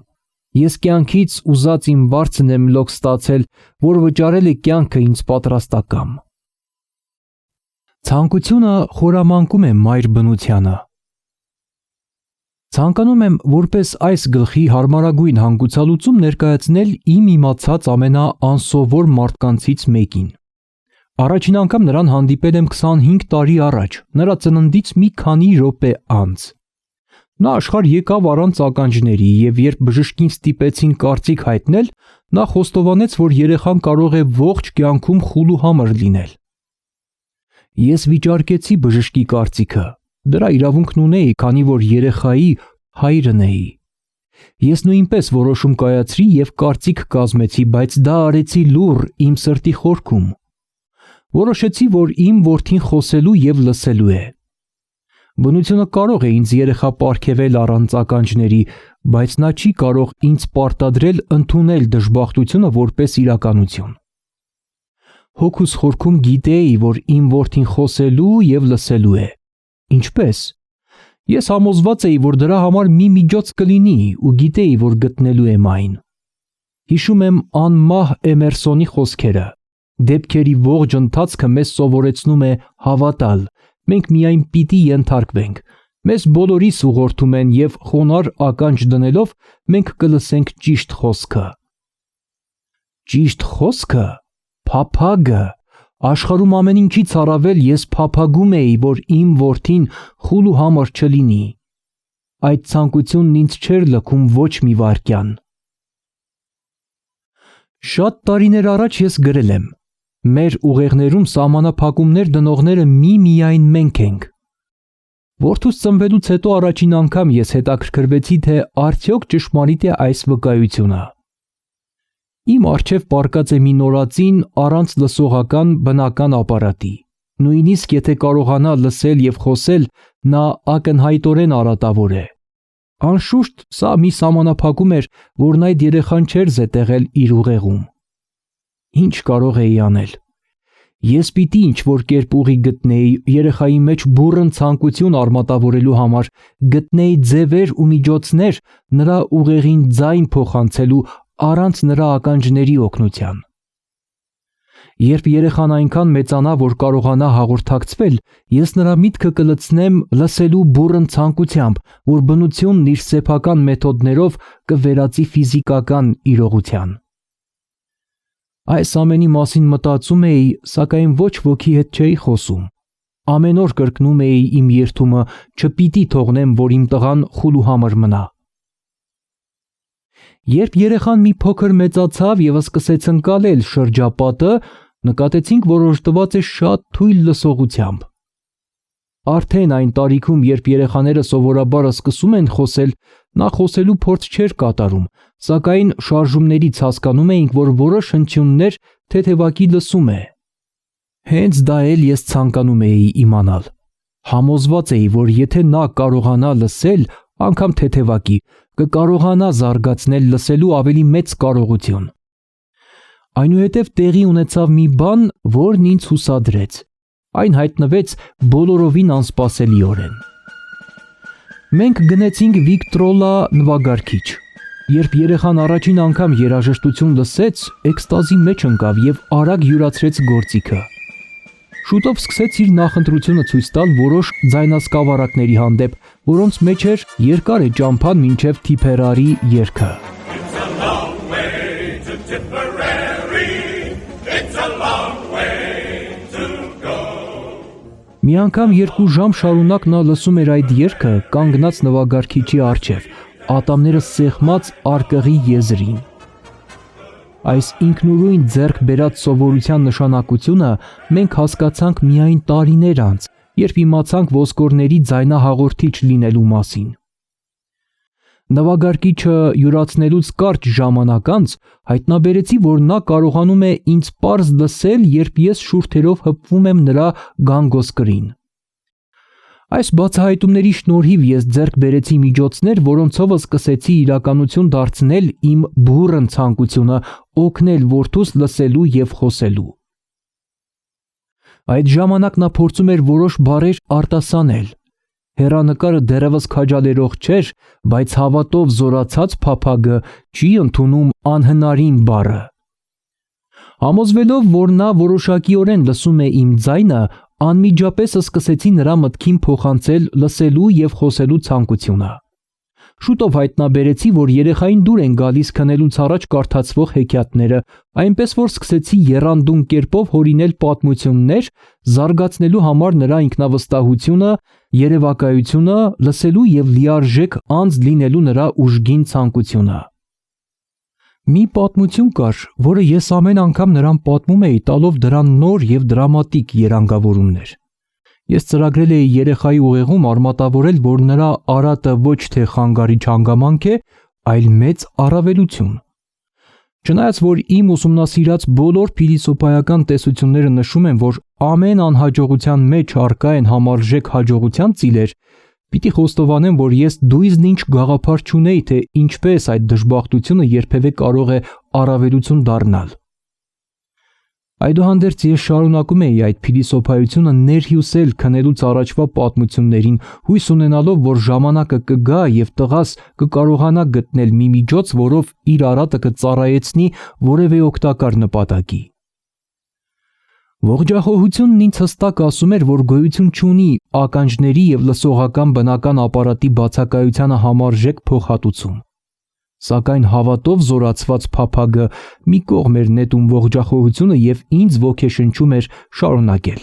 Ես կյանքից ուզած իմ վարձն եմ լոկ ստացել, որ վճարել է կյանքը ինձ պատրաստակամ։ Ցանկությունը խորամանկում է մայր բնությանը։ Ցանկանում եմ որպես այս գլխի հարմարագույն հանգուցալուծում ներկայացնել իմ իմացած ամենաանսովոր մարդկանցից մեկին։ Առաջին անգամ նրան հանդիպել եմ 25 տարի առաջ, նրա ծննդից մի քանի րոպե անց։ Նա աշխարհ եկավ առանց ականջների, և երբ բժշկին ստիպեցին կարծիք հայտնել, նա խոստովանեց, որ երեխան կարող է ողջ կյանքում խուլ ու համր լինել։ Ես վիճարկեցի բժշկի կարծիքը, դրա իրավունքն ունեի, քանի որ երեխայի հայրն էի։ Ես նույնպես որոշում կայացրի և կարծիք կազմեցի, բայց դա արեցի լուռ իմ սրտի խորքում։ Որոշեցի, որ իմ որդին խոսելու և լսելու է։ Բնությունը կարող է ինձ երեխա պարգևել առանց ականջների, բայց նա չի կարող ինձ պարտադրել ընդունել դժբախտությունը որպես իրականություն։ Հոգուս խորքում գիտեի, որ իմ որդին խոսելու և լսելու է։ Ինչպե՞ս։ Ես համոզված էի, որ դրա համար մի միջոց կլինի ու գիտեի, որ գտնելու եմ այն։ Հիշում եմ անմահ Էմերսոնի խոսքերը. դեպքերի ողջ ընթացքը մեզ սովորեցնում է հավատալ, մենք միայն պիտի ենթարկվենք, մեզ բոլորիս ուղղորդում են և խոնարհ ականջ դնելով մենք կլսենք ճիշտ խոսքը։ Ճիշտ խոսքը, փափագը, աշխարհում ամեն ինչից առավել ես փափագում էի, որ իմ որդին խուլ ու համր չլինի։ Այդ ցանկությունն ինձ չէր լքում ոչ մի վայրկյան։ Շատ տարիներ առաջ ես գրել եմ. մեր ուղեղներում սահմանափակումներ դնողները միայն մենք ենք։ Որդուս ծնվելուց հետո առաջին անգամ ես հետաքրքրվեցի, թե արդյոք ճշմարիտ է այս վկայությունը։ Իմ առջև պառկած է մի նորածին առանց լսողական բնական ապարատի։ Նույնիսկ եթե կարողանա լսել և խոսել, նա ակնհայտորեն արատավոր է։ Անշուշտ սա մի սահմանափակում էր, որն այդ երեխան չէր զետեղել իր ուղեղում։ Ինչ կարող էի անել։ Ես պիտի ինչ-որ կերպ ուղի գտնեի երեխայի մեջ բուռն ցանկություն արմատավորելու համար, գտնեի ձևեր ու միջոցներ նրա ուղեղին ձայն փոխանցելու առանց նրա ականջների օգնության։ Երբ երեխան այնքան մեծանա, որ կարողանա հաղորդակցվել, ես նրա միտքը կլցնեմ լսելու բուռն ցանկությամբ, որ բնությունն իր սեփական մեթոդներով կվերածի ֆիզիկական իրողության։ Այս ամենի մասին մտածում էի, սակայն ոչ ոքի հետ չէի խոսում։ Ամեն օր կրկնում էի իմ երդումը, չպիտի թողնեմ, որ իմ տղան խուլուհամր մնա։ Երբ երեխան մի փոքր մեծացավ եւ սկսեց ընկալել շրջապատը, նկատեցինք, որ օժտված է շատ թույլ լսողությամբ։ Արդեն այն տարիքում, երբ երեխաները սովորաբար սկսում են խոսել, նա խոսելու փորձ չէր կատարում, սակայն շարժումներից հասկանում էինք, որ որոշ հնչյուններ թեթևակի լսում է։ Հենց դա էլ ես ցանկանում էի իմանալ։ Համոզված էի, որ եթե նա կարողանա լսել, անգամ թեթևակի, կկարողանա զարգացնել լսելու ավելի մեծ կարողություն։ Այնուհետև տեղի ունեցավ մի բան, որն ինձ հուսադրեց։ Այն հայտնվեց բոլորովին անսպասելիորեն։ Մենք գնեցինք Վիկտրոլա նվագարկիչ։ Երբ երեխան առաջին անգամ երաժշտություն լսեց, էքստազի մեջ ընկավ եւ արագ յուրացրեց գործիքը։ Շուտով սկսեց իր նախընտրությունը ցույց տալ որոշ ձայնասկավառակների հանդեպ, որոնց մեջ էր երկար է ճամփան մինչև Թիփերարի երգը։ Մի անգամ 2 ժամ շարունակ նա լսում էր այդ երգը, կանգնած նվագարկիչի առջև, ատամները սեղմած արկղի եզրին։ Այս ինքնուրույն ձեռք բերած սովորության նշանակությունը մենք հասկացանք միայն տարիներ անց, երբ իմացանք ոսկորների ձայնահաղորդիչ լինելու մասին։ Նվագարկիչը յուրացնելուց կարճ ժամանակ անց հայտնաբերեցի, որ նա կարողանում է ինձ պարզ լսել, երբ ես շուրթերով հպվում եմ նրա գանգոսկրին։ Այս բացահայտումների շնորհիվ ես ձեռք բերեցի միջոցներ, որոնցով սկսեցի իրականություն դարձնել իմ բուռն ցանկությունը օգնել որդուս լսելու եւ խոսելու։ Այդ ժամանակ նա փորձում էր որոշ բառեր արտասանել։ Հեռանկարը դեռևս քաջալերող չէր, բայց հավատով զորացած փափագը չի ընդունում անհնարին բառը։ Համոզվելով, որ նա որոշակիորեն լսում է իմ ձայնը, անմիջապես սկսեցի նրա մտքին փոխանցել լսելու եւ խոսելու ցանկությունը։ Շուտով հայտնաբերեցի, որ երեխային դուր են գալիս քնելուց առաջ կարդացվող հեքիաթները, այնպես որ սկսեցի եռանդուն կերպով հորինել պատմություններ, զարգացնելու համար նրա ինքնավստահությունը, երևակայությունը, լսելու եւ լիարժեք անձ լինելու նրա ուժգին ցանկությունը։ Մի պատմություն կար, որը ես ամեն անգամ նրան պատմում էի, տալով դրան նոր եւ դրամատիկ երանգավորումներ։ Ես ծրագրել էի երեխայի ուղեղում արմատավորել, որ նրա արատը ոչ թե խանգարիչ հանգամանք է, այլ մեծ առավելություն։ Չնայած որ իմ ուսումնասիրած բոլոր փիլիսոփայական տեսությունները նշում են, որ ամեն անհաջողության մեջ առկա են համարժեք հաջողության ծիլեր, պիտի խոստովանեմ, որ ես դույզն ինչ գաղափար չունեի, թե ինչպես այդ դժբախտությունը երբևէ կարող է առավելություն դառնալ։ Այդուհանդերձ ես շարունակում էի այդ փիլիսոփայությունը ներհյուսել քնելուց առաջվա պատմություններին, հույս ունենալով, որ ժամանակը կգա եւ տղաս կկարողանա գտնել մի միջոց, որով իր արատը կծառայեցնի որևէ օգտակար նպատակի։ Ողջախոհությունն ինձ հստակ ասում էր, որ գոյություն չունի ականջների եւ լսողական բնական ապարատի բացակայությանը համարժեք փոխհատուցում։ Սակայն հավատով զորացված փափագը մի կողմ էր նետում ողջախոհությունը եւ ինձ ոգեշնչում էր շարունակել։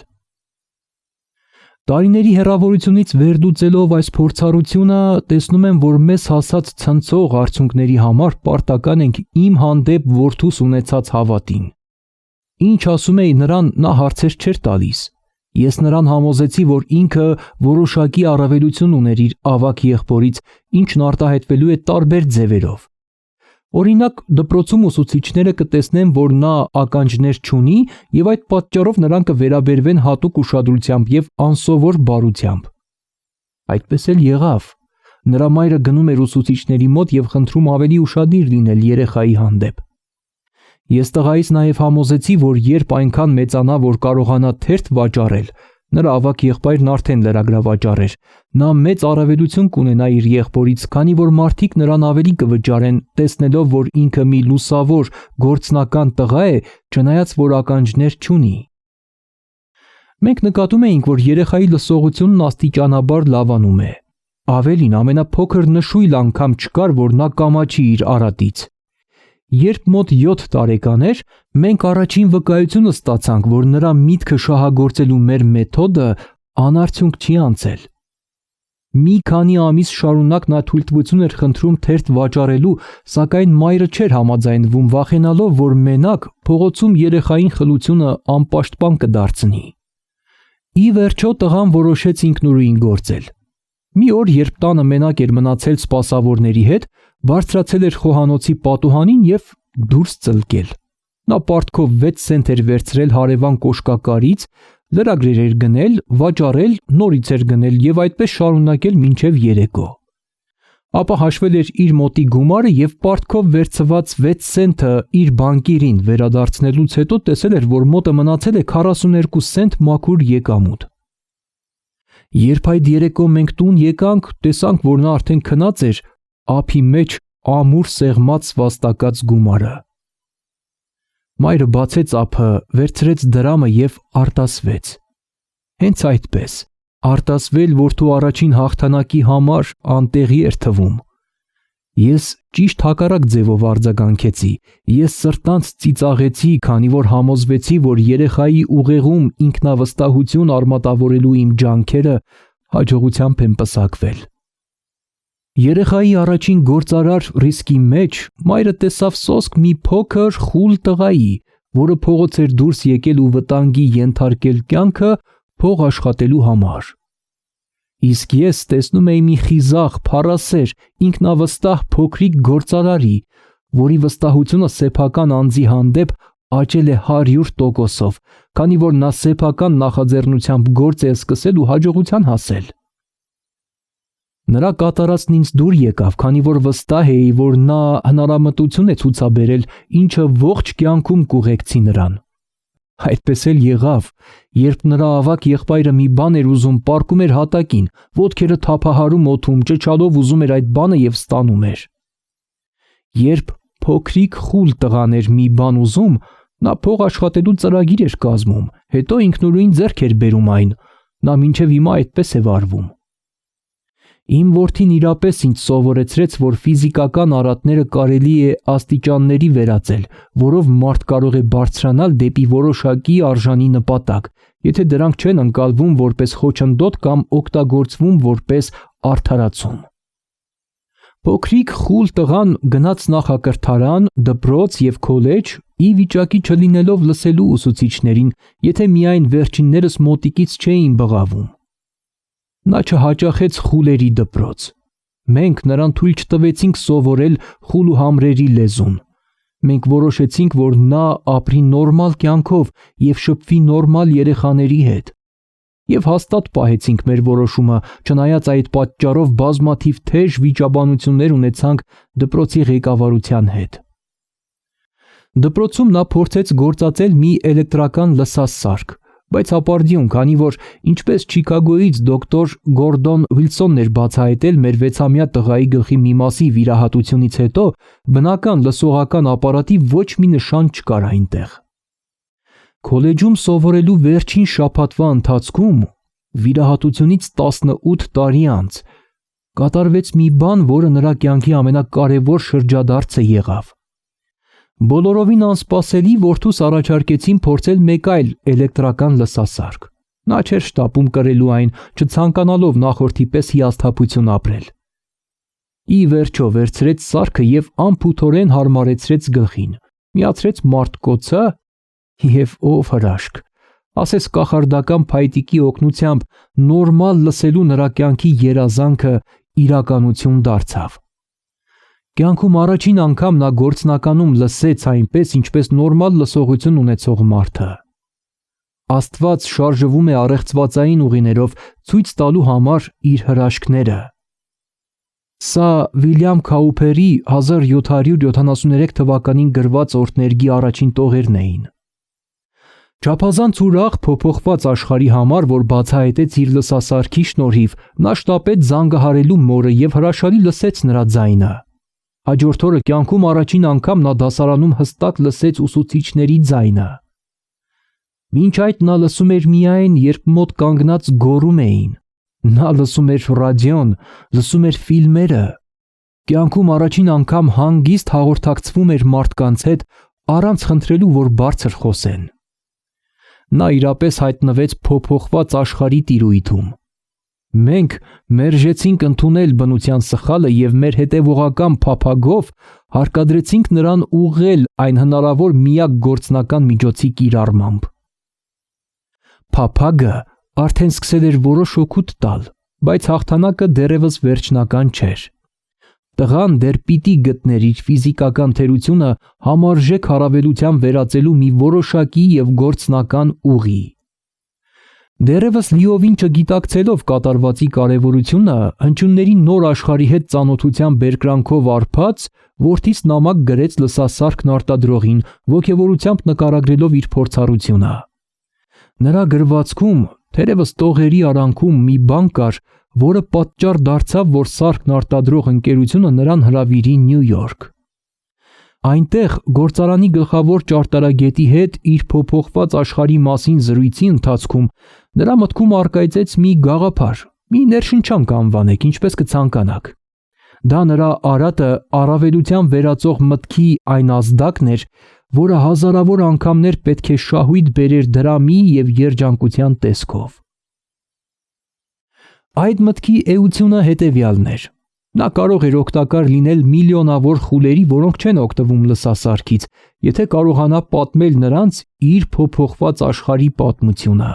Տարիների հեռավորությունից վերլուծելով այս փորձառությունը, տեսնում եմ, որ մեզ հասած ցնցող արդյունքների համար պարտական ենք իմ հանդեպ որդուս ունեցած հավատին։ Ինչ ասում էի նրան, նա հարցեր չէր տալիս։ Ես նրան համոզեցի, որ ինքը որոշակի առավելություն ուներ իր ավագ եղբորից, ինչն արտահայտվելու է տարբեր ձևերով։ Օրինակ, դպրոցում ուսուցիչները կտեսնեն, որ նա ականջներ չունի եւ այդ պատճառով նրան կվերաբերվեն հատուկ ուշադրությամբ եւ անսովոր բարությամբ։ Այդպես էլ եղավ։ Նրա մայրը գնում էր ուսուցիչների մոտ եւ խնդրում ավելի ուշադիր լինել երեխայի հանդեպ։ Ես տղայից նաև համոզեցի, որ երբ այնքան մեծանա, որ կարողանա թերթ վաճառել, նրա ավագ եղբայրն արդեն լրագրավաճառ էր, նա մեծ առավելություն կունենա իր եղբորից, քանի որ մարդիկ նրան ավելի կվճարեն, տեսնելով, որ ինքը մի լուսավոր, գործնական տղա է, չնայած որ ականջներ չունի։ Մենք նկատում էինք, որ երեխայի լսողությունն աստիճանաբար լավանում է։ Ավելին, ամենափոքր նշույլ անգամ չկար, որ նա կամաչի իր արատից։ Երբ մոտ 7 տարեկան էր, մենք առաջին վկայությունը ստացանք, որ նրա միտքը շահագործելու մեր մեթոդը անարդյունք չի անցել։ Մի քանի ամիս շարունակ նա թույլտվություն էր խնդրում թերթ վաճառելու, սակայն մայրը չէր համաձայնվում, վախենալով, որ մենակ փողոցում երեխային խլությունը անպաշտպան կդարձնի։ Ի վերջո տղան որոշեց ինքնուրույն գործել։ Մի օր, երբ տանը մենակ էր մնացել սպասավորների հետ, բարձրացել էր խոհանոցի պատուհանին և դուրս ծլկել։ Նա պարտքով 6 սենտ էր վերցրել հարևան կոշկակարից, լրագրեր էր գնել, վաճառել, նորից էր գնել և այդպես շարունակել մինչև երեկո։ Ապա հաշվել էր իր մոտի գումարը և պարտքով վերցված 6 սենտը իր բանկիրին վերադարձնելուց հետո տեսել էր, որ մոտը մնացել է 42 սենտ մաքուր եկամուտ։ Երբ այդ երեկո մենք տուն եկանք, տեսանք, որ նա արդեն քնած էր ափի մեջ ամուր սեղմած վաստակած գումարը։ Մայրը բացեց ափը, վերցրեց դրամը և արտասվեց։ Հենց այդպես, արտասվել որդու առաջին հաղթանակի համար անտեղի էր թվում։ Ես ճիշտ հակառակ ձևով արձագանքեցի, ես սրտանց ծիծաղեցի, քանի որ համոզվեցի, որ երեխայի ուղեղում ինքնավստահություն արմատավորելու իմ ջանքերը հաջողությամբ են պսակվել։ Երեխայի առաջին գործարար ռիսկի մեջ մայրը տեսավ սոսկ մի փոքր խուլ տղայի, որը փողոց էր դուրս եկել ու վտանգի ենթարկել կյանքը փող աշխատելու համար։ Իսկ ես տեսնում էի մի խիզախ, փառասեր, ինքնավստահ փոքրիկ գործարարի, որի վստահությունը սեփական անձի հանդեպ աճել է 100%, քանի որ նա սեփական նախաձեռնությամբ գործ է սկսել ու հաջողության հասել։ Նրա կատարածն ինձ դուր եկավ, քանի որ վստահ էի, որ նա հնարամտություն է ցուցաբերել, ինչը ողջ կյանքում կուղեկցի նրան։ Այդպես էլ եղավ, երբ նրա ավագ եղբայրը մի բան էր ուզում, պառկում էր հատակին, ոտքերը թափահարում օդում, ճչալով ուզում էր այդ բանը և ստանում էր։ Երբ փոքրիկ խուլ տղան էր մի բան ուզում, նա փող աշխատելու ծրագիր էր կազմում, հետո ինքնուրույն ձեռք էր բերում այն, նա մինչև հիմա այդպես է վարվում։ Իմ որդին իրապես ինձ սովորեցրեց, որ ֆիզիկական արատները կարելի է աստիճանների վերածել, որով մարդ կարող է բարձրանալ դեպի որոշակի արժանի նպատակ, եթե դրանք չեն ընկալվում որպես խոչընդոտ կամ օգտագործվում որպես արդարացում։ Փոքրիկ խուլ տղան գնաց նախակրթարան, դպրոց և քոլեջ, ի վիճակի չլինելով լսելու ուսուցիչներին, եթե միայն վերջիններս մոտիկից չէին բղավում։ Նա չհաճախեց խուլերի դպրոց։ Մենք նրան թույլ չտվեցինք սովորել խուլ ու համրերի լեզուն։ Մենք որոշեցինք, որ նա ապրի նորմալ կյանքով և շփվի նորմալ երեխաների հետ։ Եվ հաստատ պահեցինք մեր որոշումը, չնայած այդ պատճառով բազմաթիվ թեժ վիճաբանություններ ունեցանք դպրոցի ղեկավարության հետ։ Դպրոցում նա փորձեց գործածել մի էլեկտրական լսասարք, բայց ապարդյուն, քանի որ ինչպես Չիկագոյից դոկտոր Գորդոն Վիլսոնն էր բացահայտել մեր 6-ամյա տղայի գլխի մի մասի վիրահատությունից հետո, բնական լսողական ապարատի ոչ մի նշան չկար այնտեղ։ Քոլեջում սովորելու վերջին շաբաթվա ընթացքում, վիրահատությունից 18 տարի անց, կատարվեց մի բան, որը նրա կյանքի ամենակարևոր շրջադարձը եղավ։ Բոլորովին անսպասելի որդուս առաջարկեցին փորձել մեկ այլ էլեկտրական լսասարք։ Նա չէր շտապում կրելու այն, չցանկանալով նախորդի պես հիասթափություն ապրել։ Ի վերջո վերցրեց սարքը և անփութորեն հարմարեցրեց գլխին, միացրեց մարտկոցը և ով հրաշք, ասես կախարդական փայտիկի օգնությամբ նորմալ լսելու նրա կյանքի երազանքը իրականություն դարձավ։ Կյանքում առաջին անգամ նա գործնականում լսեց այնպես, ինչպես նորմալ լսողություն ունեցող մարդը։ Աստված շարժվում է առեղծվածային ուղիներով ցույց տալու համար իր հրաշքները։ Սա Վիլյամ Քաուփերի 1773 թվականին գրված օրհներգի առաջին տողերն էին։ Չափազանց ուրախ փոփոխված աշխարհի համար, որ բացահայտեց իր լսասարքի շնորհիվ, նա շտապեց զանգահարելու մորը և հրաշալի լսեց նրա ձայնը։ Հաջորդ օրը կյանքում առաջին անգամ նա դասարանում հստակ լսեց ուսուցիչների ձայնը։ Մինչ այդ նա լսում էր միայն, երբ մոտ կանգնած գոռում էին։ Նա լսում էր ռադիոն, լսում էր ֆիլմերը, Կյանքում առաջին անգամ հանգիստ հաղորդակցվում էր մարդկանց հետ, առանց խնդրելու, որ բարձր խոսեն։ Նա իրապես հայտնվեց փոփոխված աշխարհի տիրույթում։ Մենք մերժեցինք ընդունել բնության սխալը և մեր հետևողական փափագով հարկադրեցինք նրան ուղղել այն հնարավոր միակ գործնական միջոցի կիրառմամբ։ Փափագը արդեն սկսել էր որոշ օգուտ տալ, բայց հաղթանակը դեռևս վերջնական չէր։ Տղան դեռ պիտի գտներ իր ֆիզիկական թերությունը համարժեք հարավելության վերածելու մի որոշակի և գործնական ուղի։ Դեռևս լիովին չգիտակցելով կատարվածի կարևորությունը, հնչյունների նոր աշխարհի հետ ծանոթության բերկրանքով արբաց, որդից նամակ գրեց լսասարքն արտադրողին, ոգևորությամբ նկարագրելով իր փորձառությունը։ Նրա գրվածքում, թերևս տողերի արանքում մի բան կար, որը պատճառ դարձավ, որ սարքն արտադրող ընկերությունը նրան հրավիրի Նյու Յորք։ Այնտեղ գործարանի գլխավոր ճարտարագետի հետ իր փոփոխված աշխարհի մասին զրույցի ընթացքում նրա մտքում առկայծեց մի գաղափար, մի ներշնչանք անվանեք, ինչպես կցանկանաք։ Դա նրա արատը առավելության վերածող մտքի այն ազդակն էր, որը հազարավոր անգամներ պետք է շահույթ բերեր դրամի և երջանկության տեսքով։ Այդ մտքի էությունը հետևյալն էր. նա կարող էր օգտակար լինել միլիոնավոր խուլերի, որոնք չեն օգտվում լսասարքից, եթե կարողանա պատմել նրանց իր փոփոխված աշխարհի պատմությունը։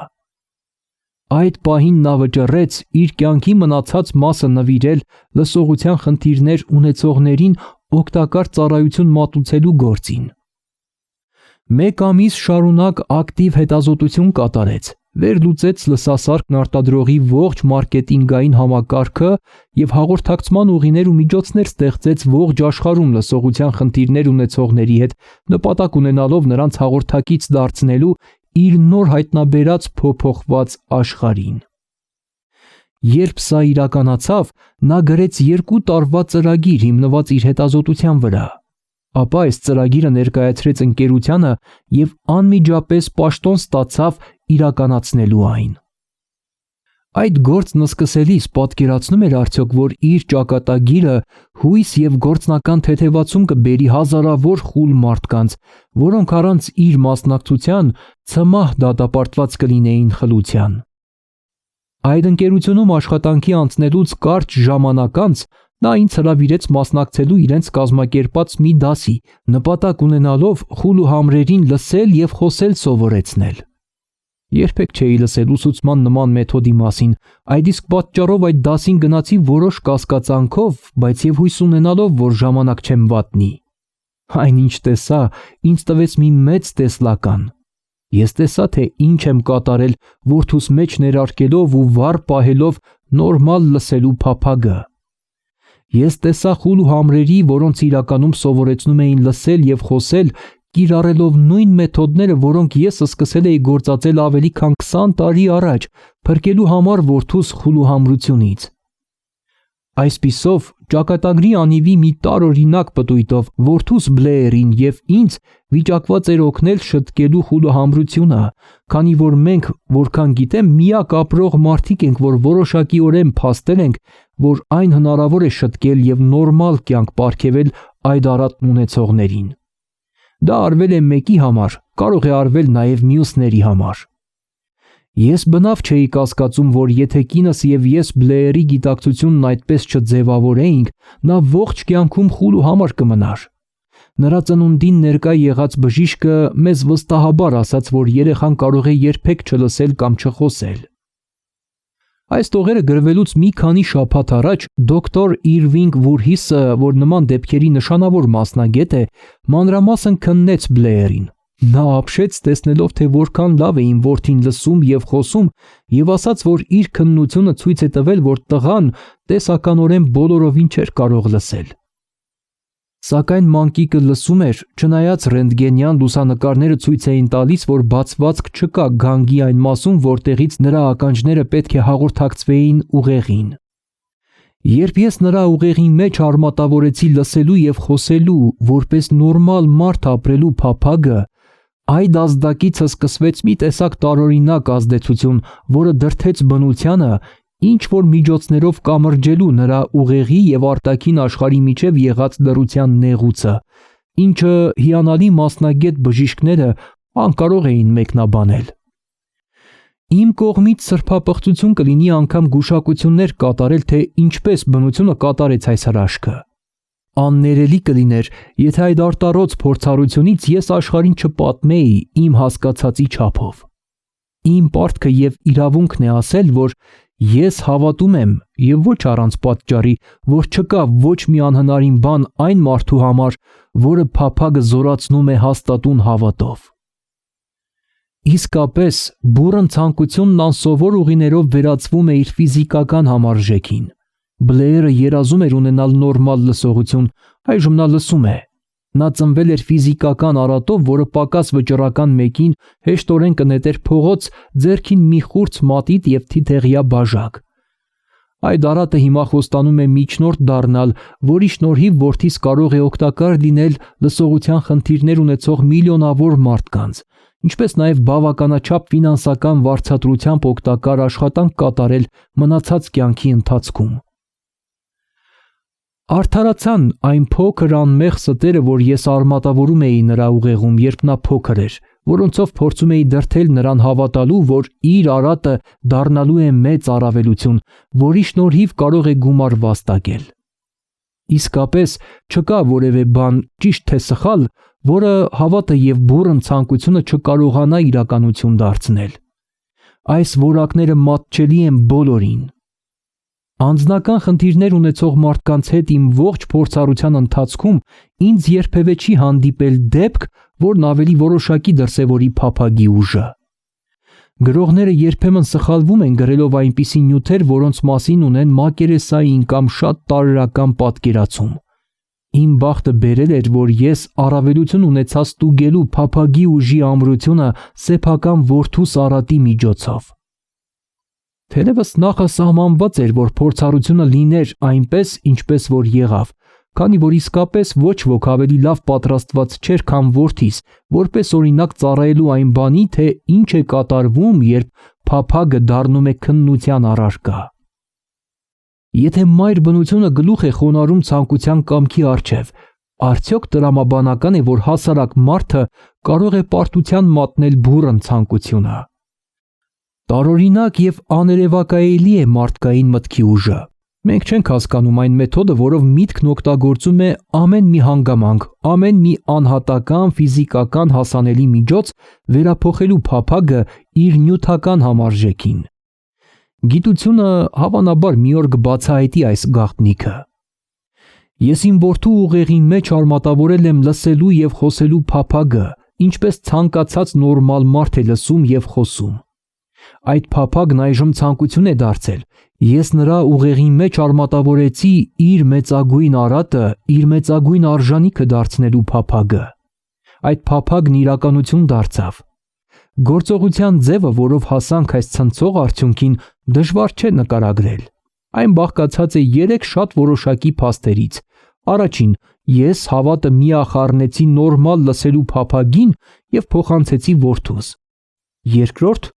Այդ պահին նա վճռեց իր կյանքի մնացած մասը նվիրել լսողության խնդիրներ ունեցողներին օգտակար ծառայություն մատուցելու գործին։ 1 ամիս շարունակ ակտիվ հետազոտություն կատարեց, վերլուծեց լսասարքն արտադրողի ողջ մարքեթինգային համակարգը և հաղորդակցման ուղիներ ու միջոցներ ստեղծեց ողջ աշխարհում լսողության խնդիրներ ունեցողների հետ, նպատակ ունենալով նրանց հաղորդակից դարձնելու իր նոր հայտնաբերած փոփոխված աշխարհին։ Երբ սա իրականացավ, նա գրեց 2 տարվա ծրագիր հիմնված իր հետազոտության վրա, ապա այս ծրագիրը ներկայացրեց ընկերությանը և անմիջապես պաշտոն ստացավ իրականացնելու այն։ Այդ գործն սկսելիս պատկերացնում էր արդյոք, որ իր ճակատագիրը հույս և գործնական թեթևացում կբերի հազարավոր խուլ մարդկանց, որոնք առանց իր մասնակցության ցմահ դատապարտված կլինեին խլության։ Այդ ընկերությունում աշխատանքի անցնելուց կարճ ժամանակ անց նա ինձ հրավիրեց մասնակցելու իրենց կազմակերպած մի դասի, նպատակ ունենալով խուլուհամրերին լսել և խոսել սովորեցնել։ Երբեք չէի լսել ուսուցման նման մեթոդի մասին, այդ իսկ պատճառով այդ դասին գնացի որոշ կասկածանքով, բայց և հույս ունենալով, որ ժամանակ չեմ վատնի։ Այնինչ տեսա, ինձ տվեց մի մեծ տեսլական։ Ես տեսա, թե ինչ եմ կատարել որդուս մեջ ներարկելով ու վառ պահելով նորմալ լսելու փափագը։ Ես տեսա խուլուհամրերի, որոնց իրականում սովորեցնում էին լսել և խոսել, կիրառելով նույն մեթոդները, որոնք ես սկսել էի գործածել ավելի քան 20 տարի առաջ, փրկելու համար որդուս խուլուհամրությունից։ Այսպիսով, ճակատագրի անիվի մի տարօրինակ պտույտով որդուս Բլեերին և ինձ վիճակված էր օգնել շտկելու խուլուհամրությունը, քանի որ մենք, որքան գիտեմ, միակ ապրող մարդիկ ենք, որ որոշակիորեն փաստել ենք, որ այն հնարավոր է շտկել և նորմալ կյանք պարգևել այդ արատն ունեցողներին։ Դա արվել է մեկի համար, կարող է արվել նաև մյուսների համար։ Ես բնավ չէի կասկածում, որ եթե կինս և ես Բլեերի գիտակցությունն այդպես չձևավորեինք, նա ողջ կյանքում խուլուհամար կմնար։ Նրա ծնունդին ներկա եղած բժիշկը մեզ վստահաբար ասաց, որ երեխան կարող է երբեք չլսել կամ չխոսել։ Այս տողերը գրվելուց մի քանի շաբաթ առաջ դոկտոր Իրվինգ Վուրհիսը, որ նման դեպքերի նշանավոր մասնագետ է, մանրամասն քննեց Բլեերին։ Նա ապշեց, տեսնելով, թե որքան լավ է իմ որդին լսում և խոսում, և ասաց, որ իր քննությունը ցույց է տվել, որ տղան տեսականորեն բոլորովին չէր կարող լսել։ Սակայն մանկիկը լսում էր, չնայած ռենտգենյան լուսանկարները ցույց էին տալիս, որ բացվածք չկա գանգի այն մասում, որտեղից նրա ականջները պետք է հաղորդակցվեին ուղեղին։ Երբ ես նրա ուղեղի մեջ արմատավորեցի լսելու և խոսելու որպես նորմալ մարդ ապրելու փափագը, այդ ազդակիցը սկսվեց մի տեսակ տարօրինակ ազդեցություն, որը դրդեց բնությանը ինչ որ միջոցներով կամրջելու նրա ուղեղի եւ արտաքին աշխարհի միջև եղած լռության նեղուցը, ինչը հիանալի մասնագետ բժիշկները անկարող էին մեկնաբանել։ Իմ կողմից սրբապղծություն կլինի անգամ գուշակություններ կատարել, թե ինչպես բնությունը կատարեց այս հրաշքը։ Աններելի կլիներ, եթե այդ արտառոց փորձառությունից ես աշխարհին չպատմեի իմ հասկացածի չափով։ Իմ պարտքը եւ իրավունքն է ասել, որ ես հավատում եմ եւ ոչ առանց պատճառի, որ չկա ոչ մի անհնարին բան այն մարդու համար, որը փափագը զորացնում է հաստատուն հավատով։ Իսկապես, բուռն ցանկությունն անսովոր ուղիներով վերածվում է իր ֆիզիկական համարժեքին։ Բլեերը երազում էր ունենալ նորմալ լսողություն, այժմ նա լսում է։ Նա ծնվել էր ֆիզիկական արատով, որը պակաս վճռական մեկին հեշտորեն կնետեր փողոց, ձեռքին մի խուրձ մատիտ եւ թիթեղյա բաժակ։ Այդ արատը հիմա խոստանում է միջնորդ դառնալ, որի շնորհիվ որդիս կարող է օգտակար լինել լսողության խնդիրներ ունեցող միլիոնավոր մարդկանց, ինչպես նաև բավականաչափ ֆինանսական վարձատրությամբ օգտակար աշխատանք կատարել մնացած կյանքի ընթացքում։ Արդարացան այն փոքր անմեղ ստերը, որ ես արմատավորում էի նրա ուղեղում, երբ նա փոքր էր, որոնցով փորձում էի դրդել նրան հավատալու, որ իր արատը դառնալու է մեծ առավելություն, որի շնորհիվ կարող է գումար վաստակել։ Իսկապես չկա որևէ բան, ճիշտ թե սխալ, որը հավատը եւ բուռն ցանկությունը չկարողանա իրականություն դարձնել։ Այս որակները մատչելի են բոլորին։ Անձնական խնդիրներ ունեցող մարդկանց հետ իմ ողջ փորձառության ընթացքում ինձ երբևէ չի հանդիպել դեպք, որն ավելի որոշակի դրսևորի փափագի ուժը։ Գրողները երբեմն սխալվում են գրելով այնպիսի նյութեր, որոնց մասին ունեն մակերեսային կամ շատ տարրական պատկերացում։ Իմ բախտը բերել էր, որ ես առավելություն ունեցա ստուգելու փափագի ուժի ամրությունը սեփական որդուս արատի միջոցով։ Թերևս նախասահմանված էր, որ փորձառությունը լիներ այնպես, ինչպես որ եղավ, քանի որ իսկապես ոչ ոք ավելի լավ պատրաստված չէր, քան որդիս, որպես օրինակ ծառայելու այն բանի, թե ինչ է կատարվում, երբ փափագը դառնում է քննության առարկա։ Եթե մայր բնությունը գլուխ է խոնարհում ցանկության կամքի առջև, արդյոք տրամաբանական է, որ հասարակ մարդը կարող է պարտության մատնել բուռն ցանկությունը։ Տարօրինակ եւ աներևակայելի է մարդկային մտքի ուժը։ Մենք չենք հասկանում այն մեթոդը, որով միտքն օգտագործում է ամեն մի հանգամանք, ամեն մի անհատական ֆիզիկական հասանելի միջոց վերափոխելու փափագը իր նյութական համարժեքին։ Գիտությունը հավանաբար մի օր կբացահայտի այս գաղտնիքը։ Ես իմ որդու ուղեղի մեջ արմատավորել եմ լսելու եւ խոսելու փափագը, ինչպես ցանկացած նորմալ մարդ է լսում եւ խոսում։ Այդ փափագն այժմ ցանկություն է դարձել։ Ես նրա ուղեղի մեջ արմատավորեցի իր մեծագույն արատը, իր մեծագույն արժանիքը դարձնելու փափագը։ Այդ փափագն իրականություն դարձավ։ Գործողության ձևը, որով հասանք այս ցնցող արդյունքին, դժվար չէ նկարագրել։ Այն բաղկացած է 3 շատ որոշակի փաստերից։ Առաջին, ես հավատը միախառնեցի նորմալ լսելու փափագին եւ փոխանցեցի որդուս։ Երկրորդ,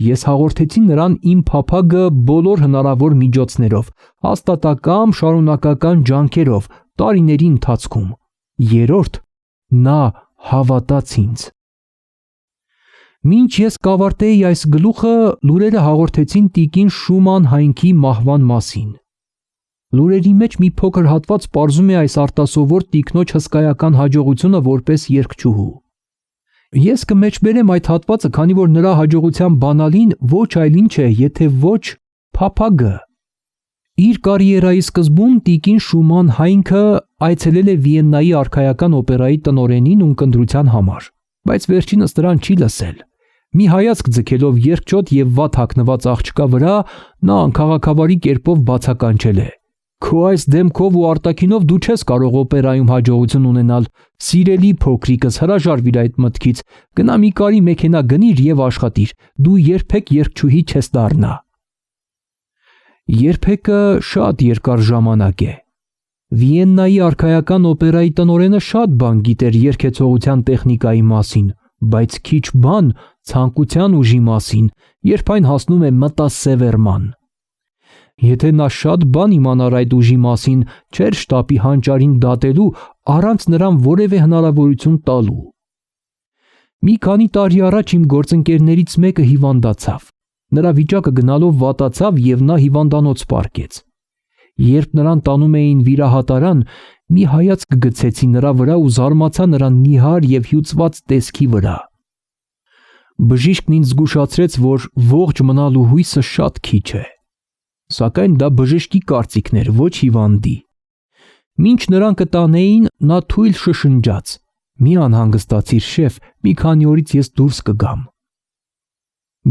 ես հաղորդեցի նրան իմ փափագը բոլոր հնարավոր միջոցներով, հաստատակամ շարունակական ջանքերով, տարիների ընթացքում։ Երրորդ, նա հավատաց ինձ։ Մինչ ես կավարտեի այս գլուխը, լուրերը հաղորդեցին տիկին Շուման Հայնքի մահվան մասին։ Լուրերի մեջ մի փոքր հատված պարզում է այս արտասովոր տիկնոջ հսկայական հաջողությունը որպես երգչուհու։ Ես կմեջբերեմ այդ հատվածը, քանի որ նրա հաջողության բանալին ոչ այլ ինչ է, եթե ոչ փափագը։ Իր կարիերայի սկզբում տիկին Շուման Հայնքը այցելել է Վիեննայի արքայական օպերայի տնօրենին ունկնդրության համար, բայց վերջինս նրան չի լսել։ Մի հայացք ձգելով երկչոտ եւ վատ հագնված աղջկա վրա, նա անքաղաքավարի կերպով բացականչել է. «Քո այս դեմքով ու արտաքինով դու չես կարող օպերայում հաջողություն ունենալ, սիրելի փոքրիկս, հրաժարվիր այդ մտքից, գնա մի կարի մեքենա գնիր եւ աշխատիր, դու երբեք երգչուհի չես դառնա»։ Երբեկը շատ երկար ժամանակ է։ Վիեննայի արքայական օպերայի տնօրենը շատ բան գիտեր երգեցողության տեխնիկայի մասին, բայց քիչ բան ցանկության ուժի մասին, երբ այն հասնում է մտասևեռման։ Եթե նա շատ բան իմանար այդ ուժի մասին, չէր շտապի հանճարին դատելու առանց նրան որևէ հնարավորություն տալու։ Մի քանի տարի առաջ իմ գործընկերներից մեկը հիվանդացավ։ Նրա վիճակը գնալով վատացավ և նա հիվանդանոց պառկեց։ Երբ նրան տանում էին վիրահատարան, մի հայացք գցեցի նրա վրա ու զարմացա նրա նիհար և հյուծված տեսքի վրա։ Բժիշկն ինձ զգուշացրեց, որ ողջ մնալու հույսը շատ քիչ է։ Սակայն դա բժշկի կարծիքն էր, ոչ հիվանդի։ Մինչ նրան կտանեին, նա թույլ շշնջաց. «Մի անհանգստացիր, շեֆ, մի քանի օրից ես դուրս կգամ»։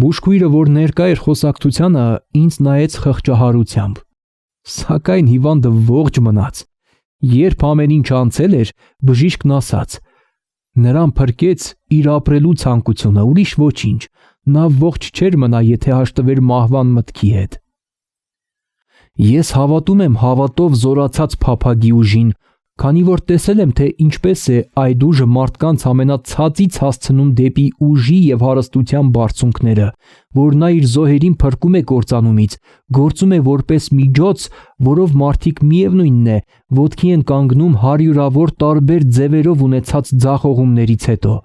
Բուժքույրը, որ ներկա էր խոսակցությանը, ինձ նայեց խղճահարությամբ։ Սակայն հիվանդը ողջ մնաց։ Երբ ամեն ինչ անցել էր, բժիշկն ասաց. «Նրան փրկեց իր ապրելու ցանկությունը, ուրիշ ոչինչ։ Նա ողջ չէր մնա, եթե հաշտվեր մահվան մտքի հետ»։ Ես հավատում եմ հավատով զորացած փափագի ուժին, քանի որ տեսել եմ, թե ինչպես է այդ ուժը մարդկանց ամենացածից հասցնում դեպի ուժի և հարստության բարձունքները, որ նա իր զոհերին փրկում է կործանումից, գործում է որպես միջոց, որով մարդիկ միևնույնն է, ոտքի են կանգնում հարյուրավոր տարբեր ձևերով ունեցած ձախողումներից հետո։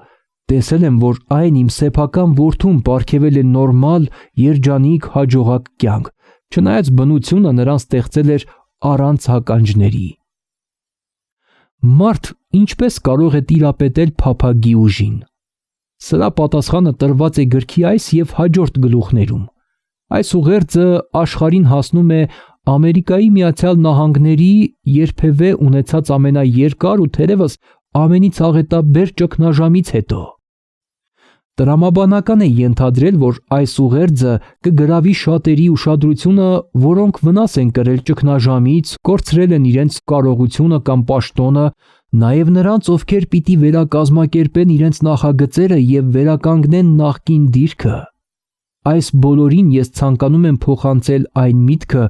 Տեսել եմ, որ այն իմ սեփական որդուն պարգևել է նորմալ, երջանիկ, հաջողակ կյանք, չնայած բնությունը նրան ստեղծել էր առանց ականջների։ Մարդ ինչպես կարող է տիրապետել փափագի ուժին։ Սրա պատասխանը տրված է գրքի այս և հաջորդ գլուխներում։ Այս ուղերձը աշխարհին հասնում է Ամերիկայի Միացյալ Նահանգների երբևէ ունեցած ամենաերկար ու թերևս ամենից աղետաբեր ճգնաժամից հետո։ Տրամաբանական է ենթադրել, որ այս ուղերձը կգրավի շատերի ուշադրությունը, որոնք վնաս են կրել ճգնաժամից, կորցրել են իրենց կարողությունը կամ պաշտոնը, նաև նրանց, ովքեր պիտի վերակազմակերպեն իրենց նախագծերը և վերականգնեն նախկին դիրքը։ Այս բոլորին ես ցանկանում եմ փոխանցել այն միտքը,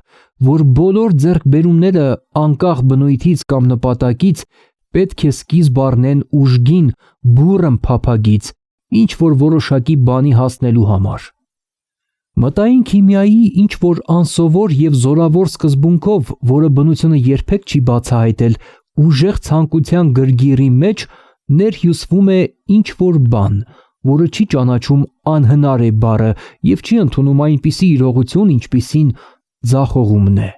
որ բոլոր ձեռքբերումները, անկախ բնույթից կամ նպատակից, պետք է սկիզբ առնեն ուժգին, բուռն փափագից, ինչ որ որոշակի բանի հասնելու համար։ Մտային քիմիայի ինչ որ անսովոր և զորավոր սկզբունքով, որը բնությունը երբեք չի բացահայտել, ուժեղ ցանկության գրգիռի մեջ ներհյուսվում է ինչ որ բան, որը չի ճանաչում անհնար է բառը և չի ընդունում այնպիսի իրողություն, ինչպիսին ձախողումն է։